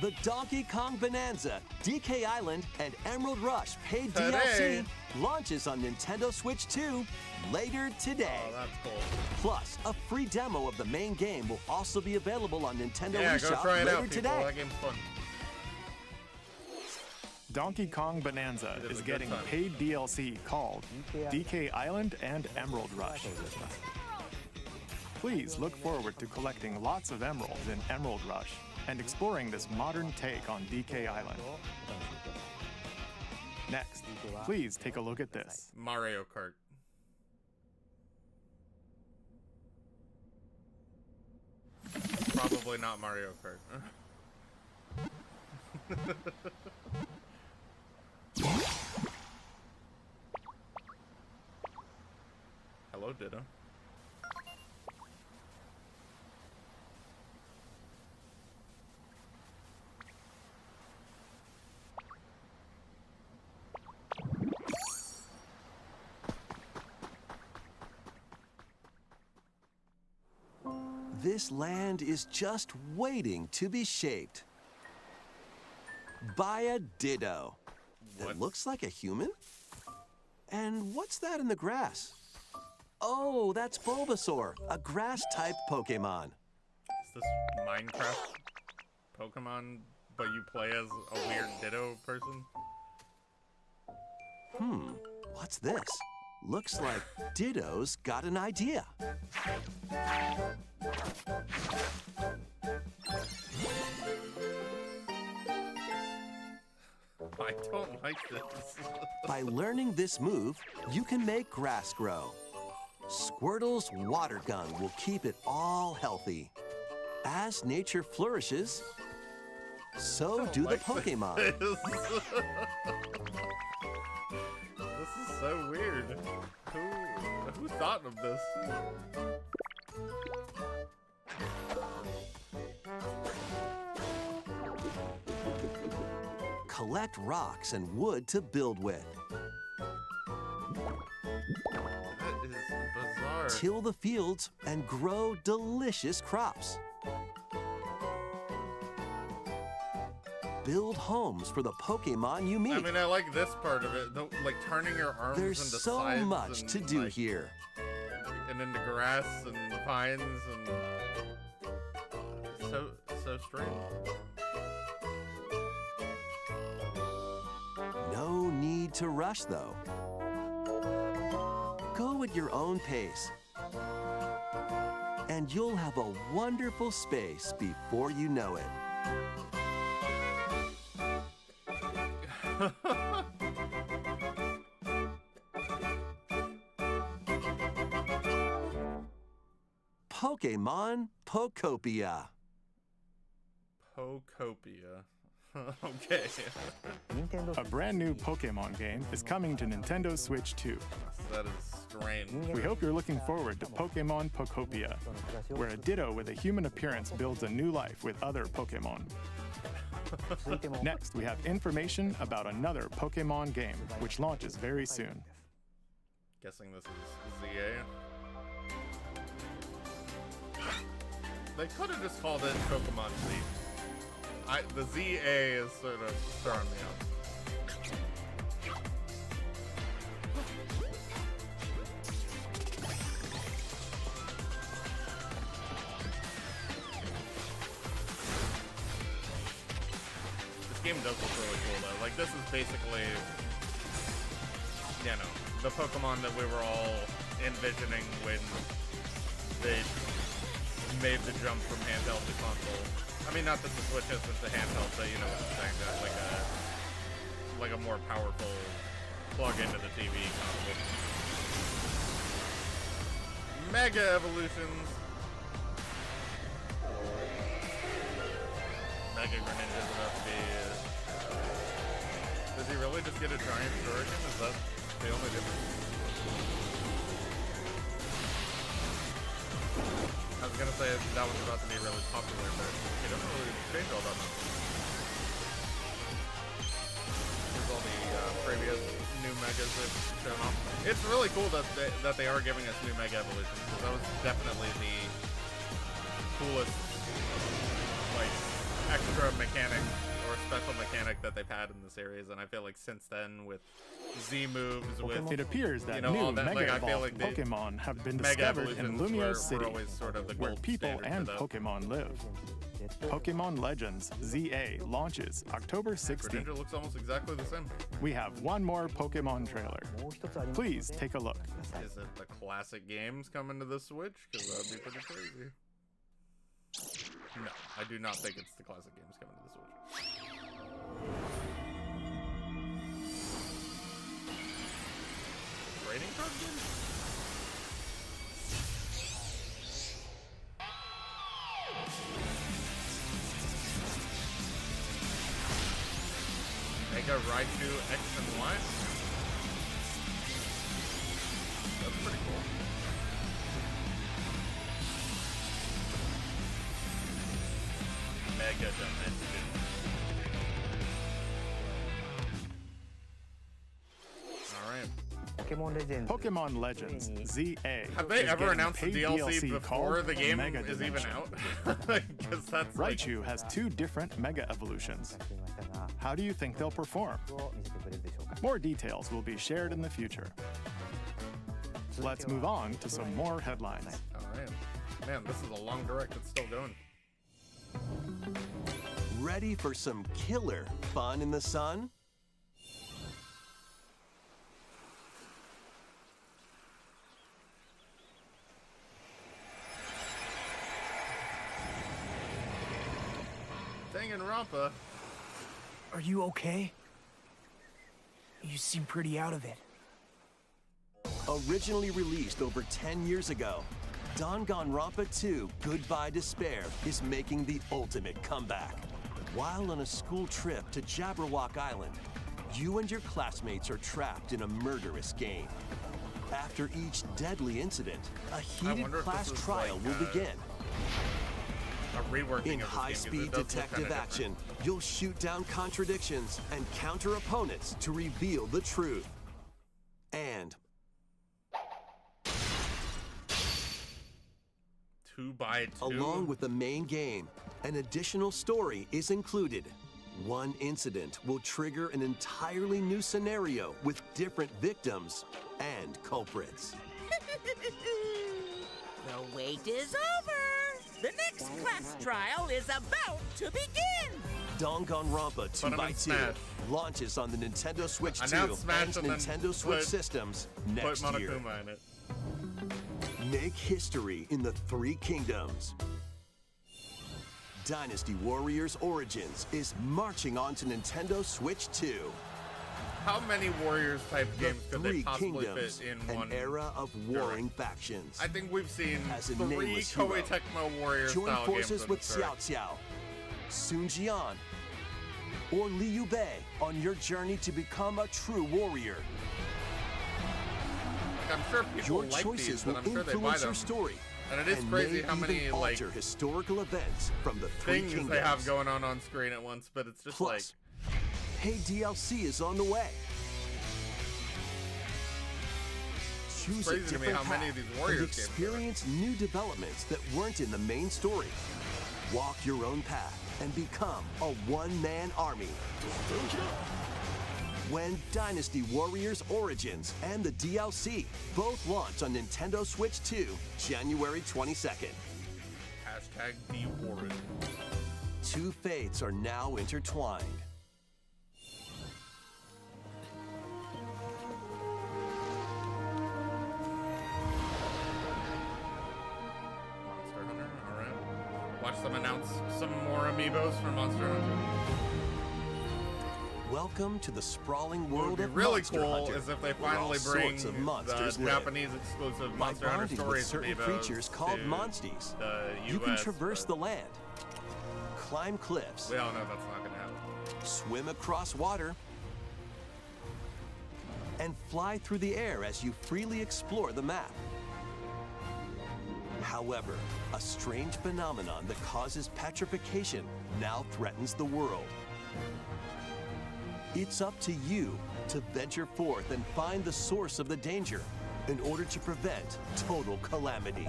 Speaker 5: The Donkey Kong Bonanza, DK Island, and Emerald Rush paid
Speaker 1: Today.
Speaker 5: DLC launches on Nintendo Switch 2 later today.
Speaker 1: Oh, that's cool.
Speaker 5: Plus, a free demo of the main game will also be available on Nintendo
Speaker 1: Yeah, go
Speaker 5: eShop
Speaker 1: try it
Speaker 5: later
Speaker 1: out, people.
Speaker 5: today.
Speaker 1: That game's fun.
Speaker 4: Donkey Kong Bonanza
Speaker 1: It is
Speaker 4: is
Speaker 1: a good
Speaker 4: getting
Speaker 1: time.
Speaker 4: paid DLC called DK Island and Emerald Rush. Please look forward to collecting lots of emeralds in Emerald Rush and exploring this modern take on DK Island. Next, please take a look at this.
Speaker 1: Mario Kart. Probably not Mario Kart. Hello, Ditto.
Speaker 5: This land is just waiting to be shaped by a Ditto that looks like a human. And what's that in the grass? Oh, that's Bulbasaur, a grass-type Pokemon.
Speaker 1: Is this Minecraft Pokemon, but you play as a weird Ditto person?
Speaker 5: What's this? Looks like Ditto's got an idea.
Speaker 1: I don't like this.
Speaker 5: By learning this move, you can make grass grow. Squirtle's water gun will keep it all healthy. As nature flourishes, so do the Pokemon.
Speaker 1: This is so weird. Who thought of this?
Speaker 5: Collect rocks and wood to build with.
Speaker 1: That is bizarre.
Speaker 5: Till the fields and grow delicious crops. Build homes for the Pokemon you meet.
Speaker 1: I mean, I like this part of it. Like turning your arms
Speaker 5: There's
Speaker 1: into
Speaker 5: so
Speaker 1: sides
Speaker 5: much
Speaker 1: and,
Speaker 5: to do
Speaker 1: like,
Speaker 5: here.
Speaker 1: And into grass and pines and so strange.
Speaker 5: No need to rush, though. Go at your own pace. And you'll have a wonderful space before you know it. Pokemon Pokopia.
Speaker 1: Pokopia. Okay.
Speaker 4: A brand new Pokemon game is coming to Nintendo Switch 2.
Speaker 1: That is strange.
Speaker 4: We hope you're looking forward to Pokemon Pokopia, where a Ditto with a human appearance builds a new life with other Pokemon. Next, we have information about another Pokemon game, which launches very soon.
Speaker 1: Guessing this is ZA. They could have just called it Pokemon Z. The ZA is sort of throwing me off. This game does look really cool though. Like this is basically, you know, the Pokemon that we were all envisioning when they made the jump from handheld to console. I mean, not that the Switch isn't the handheld, but you know what I'm saying, like a more powerful plug into the TV console. Mega Evolutions. Mega Greninja is about to be. Does he really just get a giant shuriken? Is that the only difference? I was gonna say that one's about to be really popular, but it doesn't really change all that much. Here's all the previous new megas they've shown off. It's really cool that they are giving us new Mega Evolutions, because that was definitely the coolest, like, extra mechanic or special mechanic that they've had in the series, and I feel like since then with Z moves, with
Speaker 4: it appears that
Speaker 1: you know,
Speaker 4: new
Speaker 1: all that,
Speaker 4: Mega
Speaker 1: like, I feel
Speaker 4: Evolved
Speaker 1: like
Speaker 4: Pokemon have been
Speaker 1: Mega
Speaker 4: discovered in
Speaker 1: Evolutions
Speaker 4: Lumio
Speaker 1: were
Speaker 4: City,
Speaker 1: always sort of the
Speaker 4: where
Speaker 1: gold
Speaker 4: people
Speaker 1: standard
Speaker 4: and
Speaker 1: for that.
Speaker 4: Pokemon live. Pokemon Legends ZA launches October 16th.
Speaker 1: Greninja looks almost exactly the same.
Speaker 4: We have one more Pokemon trailer. Please take a look.
Speaker 1: Is it the classic games coming to the Switch? Because that would be pretty crazy. No, I do not think it's the classic games coming to the Switch. Mega Raichu X and Y. That's pretty cool. Mega Dimension. Alright.
Speaker 4: Pokemon Legends ZA.
Speaker 1: Have they
Speaker 4: is
Speaker 1: ever
Speaker 4: getting
Speaker 1: announced the
Speaker 4: paid
Speaker 1: DLC before
Speaker 4: called
Speaker 1: the game
Speaker 4: Mega
Speaker 1: is even
Speaker 4: Dimension.
Speaker 1: out? Because that's like...
Speaker 4: Raichu has 2 different Mega Evolutions. How do you think they'll perform? More details will be shared in the future. Let's move on to some more headlines.
Speaker 1: Alright. Man, this is a long direct. It's still going.
Speaker 5: Ready for some killer fun in the sun?
Speaker 1: Danganronpa.
Speaker 13: Are you okay? You seem pretty out of it.
Speaker 5: Originally released over 10 years ago, Danganronpa 2 Goodbye Despair is making the ultimate comeback. While on a school trip to Jabberwock Island, you and your classmates are trapped in a murderous game. After each deadly incident, a heated class trial will begin.
Speaker 1: A reworking
Speaker 5: In
Speaker 1: of this game, 'cause
Speaker 5: high-speed
Speaker 1: it does look
Speaker 5: detective
Speaker 1: kinda
Speaker 5: action, you'll shoot down contradictions and counter opponents to reveal the truth. And
Speaker 1: 2x2.
Speaker 5: along with the main game, an additional story is included. One incident will trigger an entirely new scenario with different victims and culprits.
Speaker 14: The wait is over. The next class trial is about to begin.
Speaker 5: Danganronpa
Speaker 1: Put 'em in
Speaker 5: 2x2
Speaker 1: Smash.
Speaker 5: launches on the Nintendo Switch 2
Speaker 1: Announce Smash
Speaker 5: and
Speaker 1: and then
Speaker 5: Nintendo Switch
Speaker 1: put-
Speaker 5: systems
Speaker 1: Put
Speaker 5: next year.
Speaker 1: Monokuma in it.
Speaker 5: Make history in the Three Kingdoms. Dynasty Warriors Origins is marching on to Nintendo Switch 2.
Speaker 1: How many Warriors type
Speaker 5: The
Speaker 1: games could they
Speaker 5: Three
Speaker 1: possibly
Speaker 5: Kingdoms,
Speaker 1: fit in
Speaker 5: an
Speaker 1: one?
Speaker 5: era of warring factions.
Speaker 1: I think we've seen
Speaker 5: As a
Speaker 1: 3
Speaker 5: nameless
Speaker 1: Koei
Speaker 5: hero,
Speaker 1: Tecmo Warrior
Speaker 5: Join
Speaker 1: style
Speaker 5: forces
Speaker 1: games.
Speaker 5: with Xiao Xiao, Sun Jian, or Liu Bei on your journey to become a true warrior.
Speaker 1: Like, I'm sure people
Speaker 5: Your
Speaker 1: like
Speaker 5: choices
Speaker 1: these,
Speaker 5: will
Speaker 1: and I'm sure they buy
Speaker 5: influence
Speaker 1: them.
Speaker 5: your story.
Speaker 1: And it is
Speaker 5: and
Speaker 1: crazy
Speaker 5: may
Speaker 1: how many
Speaker 5: even
Speaker 1: like
Speaker 5: alter historical events from the Three
Speaker 1: things
Speaker 5: Kingdoms.
Speaker 1: they have going on screen at once, but it's just
Speaker 5: Plus, Hey DLC is on the way. Choose a
Speaker 1: crazy to me
Speaker 5: different
Speaker 1: how many of
Speaker 5: path
Speaker 1: these Warriors
Speaker 5: and
Speaker 1: games
Speaker 5: experience new developments that weren't in the main story. Walk your own path and become a one-man army. When Dynasty Warriors Origins and the DLC both launch on Nintendo Switch 2, January 22nd.
Speaker 1: Hashtag #DWarren.
Speaker 5: Two fates are now intertwined.
Speaker 1: Monster Hunter, alright. Watch them announce some more amiibos for Monster Hunter.
Speaker 5: Welcome to the sprawling
Speaker 1: What
Speaker 5: world
Speaker 1: would be
Speaker 5: of
Speaker 1: really
Speaker 5: Monster
Speaker 1: cool
Speaker 5: Hunter,
Speaker 1: is if they
Speaker 5: where all
Speaker 1: finally bring
Speaker 5: sorts of monsters
Speaker 1: the
Speaker 5: live.
Speaker 1: Japanese exclusive
Speaker 5: By
Speaker 1: Monster Hunter
Speaker 5: bonding with
Speaker 1: Stories
Speaker 5: certain
Speaker 1: amiibos
Speaker 5: creatures called
Speaker 1: to
Speaker 5: Monsties,
Speaker 1: the
Speaker 5: you can
Speaker 1: US,
Speaker 5: traverse
Speaker 1: but
Speaker 5: the land, climb cliffs,
Speaker 1: we all know that's not gonna happen.
Speaker 5: swim across water, and fly through the air as you freely explore the map. However, a strange phenomenon that causes petrification now threatens the world. It's up to you to venture forth and find the source of the danger in order to prevent total calamity.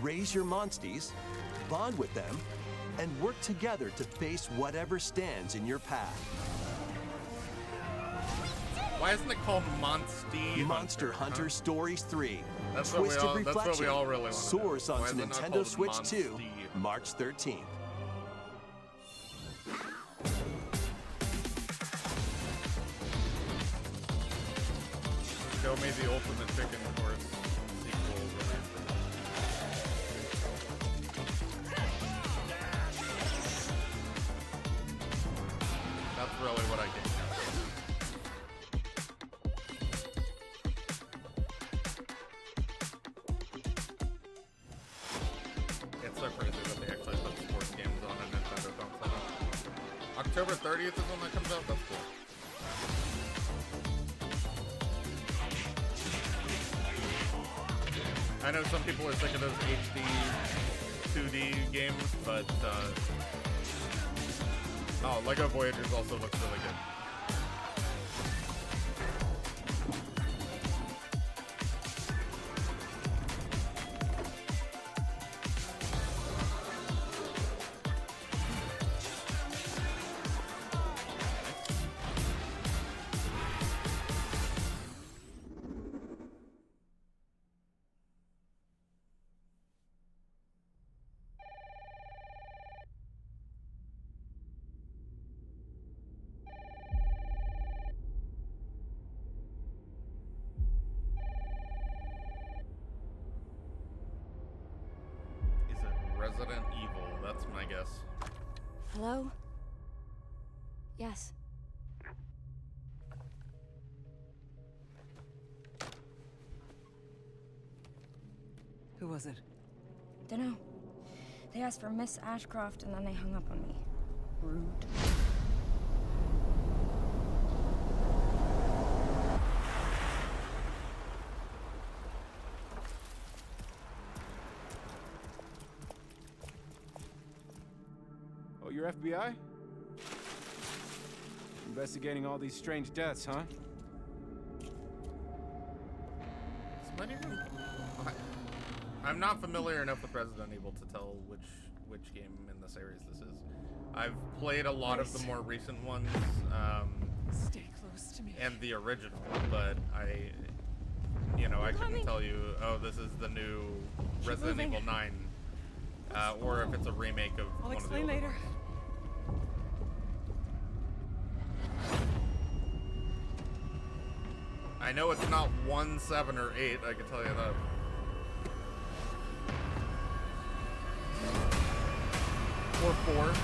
Speaker 5: Raise your monsties, bond with them, and work together to face whatever stands in your path.
Speaker 1: Why isn't it called Monstie
Speaker 5: Monster Hunter Stories 3.
Speaker 1: That's what we
Speaker 5: Twisted
Speaker 1: all- that's what we
Speaker 5: Reflection
Speaker 1: all really wanna know.
Speaker 5: soars
Speaker 1: Why
Speaker 5: onto
Speaker 1: is it not
Speaker 5: Nintendo
Speaker 1: called
Speaker 5: Switch 2,
Speaker 1: Monstie?
Speaker 5: March 13th.
Speaker 1: Show me the Ultimate Chicken Horse sequel. That's really what I get. October 30th is when that comes out? That's cool. I know some people are sick of those HD 2D games, but oh, Lego Voyagers also looks really good. Resident Evil, that's my guess.
Speaker 15: Hello? Yes.
Speaker 16: Who was it?
Speaker 15: Dunno. They asked for Miss Ashcroft and then they hung up on me. Rude.
Speaker 17: Oh, you're FBI? Investigating all these strange deaths, huh?
Speaker 1: I'm not familiar enough with Resident Evil to tell which game in the series this is. I've played a lot of the more recent ones,
Speaker 16: Stay close to me.
Speaker 1: and the original, but I couldn't tell you, oh, this is the new Resident Evil 9, or if it's a remake of
Speaker 16: I'll
Speaker 1: one of the
Speaker 16: explain
Speaker 1: older
Speaker 16: later.
Speaker 1: ones. I know it's not 1, 7, or 8, I can tell you that. Or 4.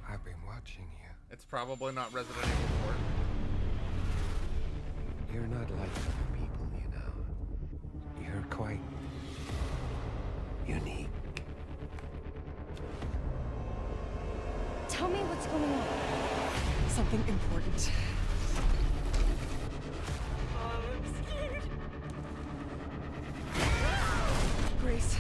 Speaker 18: I've been watching you.
Speaker 1: It's probably not Resident Evil 4.
Speaker 18: You're not like other people, you know. You're quite unique.
Speaker 15: Tell me what's going on.
Speaker 16: Something important.
Speaker 15: I'm scared.
Speaker 16: Grace.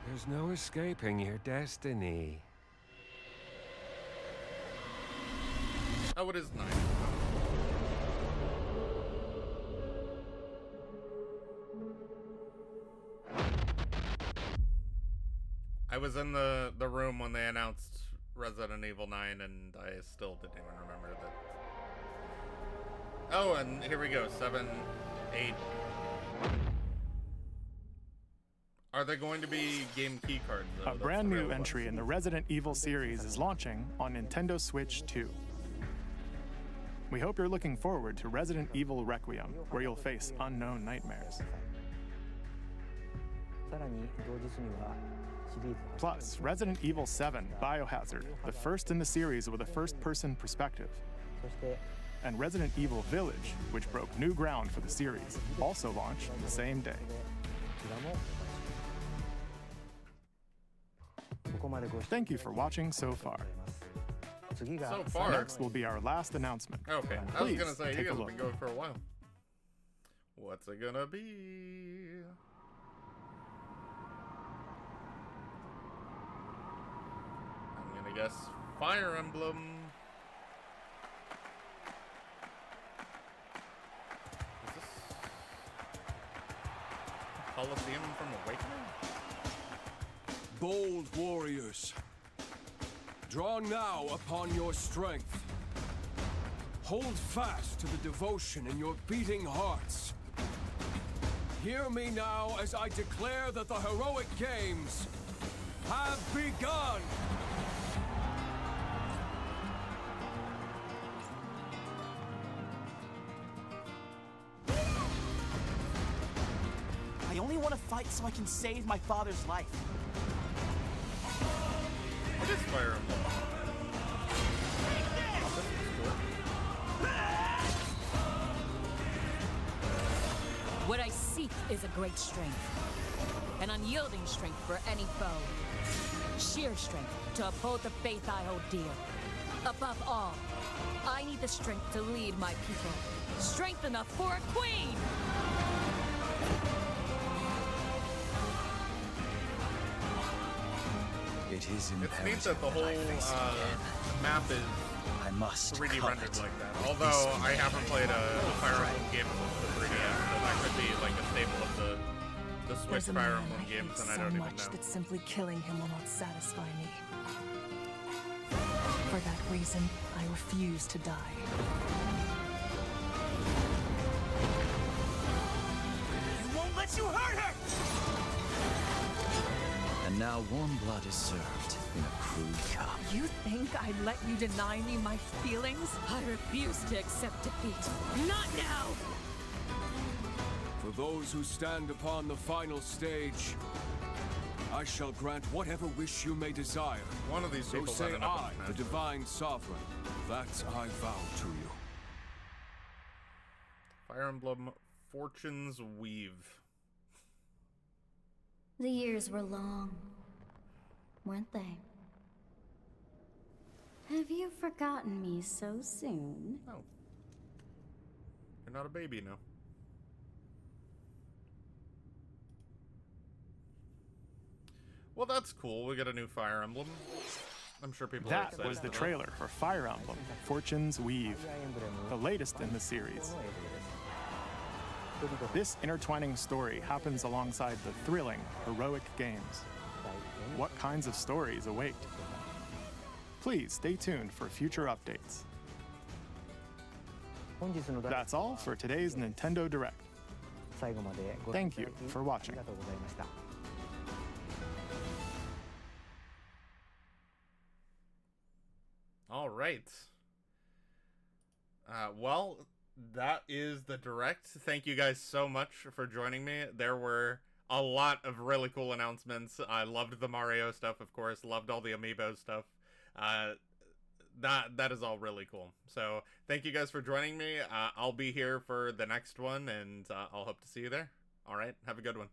Speaker 18: There's no escaping your destiny.
Speaker 1: Oh, it is 9. I was in the room when they announced Resident Evil 9, and I still didn't even remember that. Oh, and here we go, 7, 8. Are there going to be game key cards, though?
Speaker 4: A brand new entry in the Resident Evil series is launching on Nintendo Switch 2. We hope you're looking forward to Resident Evil Requiem, where you'll face unknown nightmares. Plus, Resident Evil 7 Biohazard, the first in the series with a first-person perspective. And Resident Evil Village, which broke new ground for the series, also launched the same day. Thank you for watching so far.
Speaker 1: So far?
Speaker 4: Next will be our last announcement.
Speaker 1: Okay, I was
Speaker 4: Please
Speaker 1: gonna say, you
Speaker 4: take a
Speaker 1: guys have
Speaker 4: look.
Speaker 1: been going for a while. What's it gonna be? I'm gonna guess Fire Emblem. Is this Colosseum from Awakening?
Speaker 19: Bold warriors, draw now upon your strength. Hold fast to the devotion in your beating hearts. Hear me now as I declare that the heroic games have begun!
Speaker 13: I only want to fight so I can save my father's life.
Speaker 1: What is Fire Emblem? Oh, this is cool.
Speaker 20: is a great strength. An unyielding strength for any foe. Sheer strength to uphold the faith I hold dear. Above all, I need the strength to lead my people. Strength enough for a queen!
Speaker 21: It is
Speaker 1: It's neat that the whole map is 3D rendered like that. Although I haven't played a Fire Emblem game since the 3DS, so that could be like a staple of the Switch Fire Emblem games, and I don't even know.
Speaker 16: That simply killing him will not satisfy me. For that reason, I refuse to die.
Speaker 5: I won't let you hurt her!
Speaker 21: And now warm blood is served in a crude cup.
Speaker 16: You think I'd let you deny me my feelings?
Speaker 20: I refuse to accept defeat. Not now!
Speaker 19: For those who stand upon the final stage, I shall grant whatever wish you may desire.
Speaker 1: One of these
Speaker 19: so
Speaker 1: people
Speaker 19: say
Speaker 1: had enough
Speaker 19: I,
Speaker 1: of
Speaker 19: the
Speaker 1: that.
Speaker 19: Divine Sovereign, that I vow to you.
Speaker 1: Fire Emblem Fortune's Weave.
Speaker 11: The years were long, weren't they? Have you forgotten me so soon?
Speaker 1: No. You're not a baby now. Well, that's cool. We got a new Fire Emblem. I'm sure people are
Speaker 4: That
Speaker 1: excited
Speaker 4: was the
Speaker 1: for that.
Speaker 4: trailer for Fire Emblem, Fortune's Weave, the latest in the series. This intertwining story happens alongside the thrilling, heroic games. What kinds of stories await? Please stay tuned for future updates. That's all for today's Nintendo Direct. Thank you for watching.
Speaker 1: All right. Well, that is the Direct. Thank you guys so much for joining me. There were a lot of really cool announcements. I loved the Mario stuff, of course. Loved all the Amiibo stuff. That is all really cool. So thank you guys for joining me. I'll be here for the next one, and I'll hope to see you there. All right. Have a good one.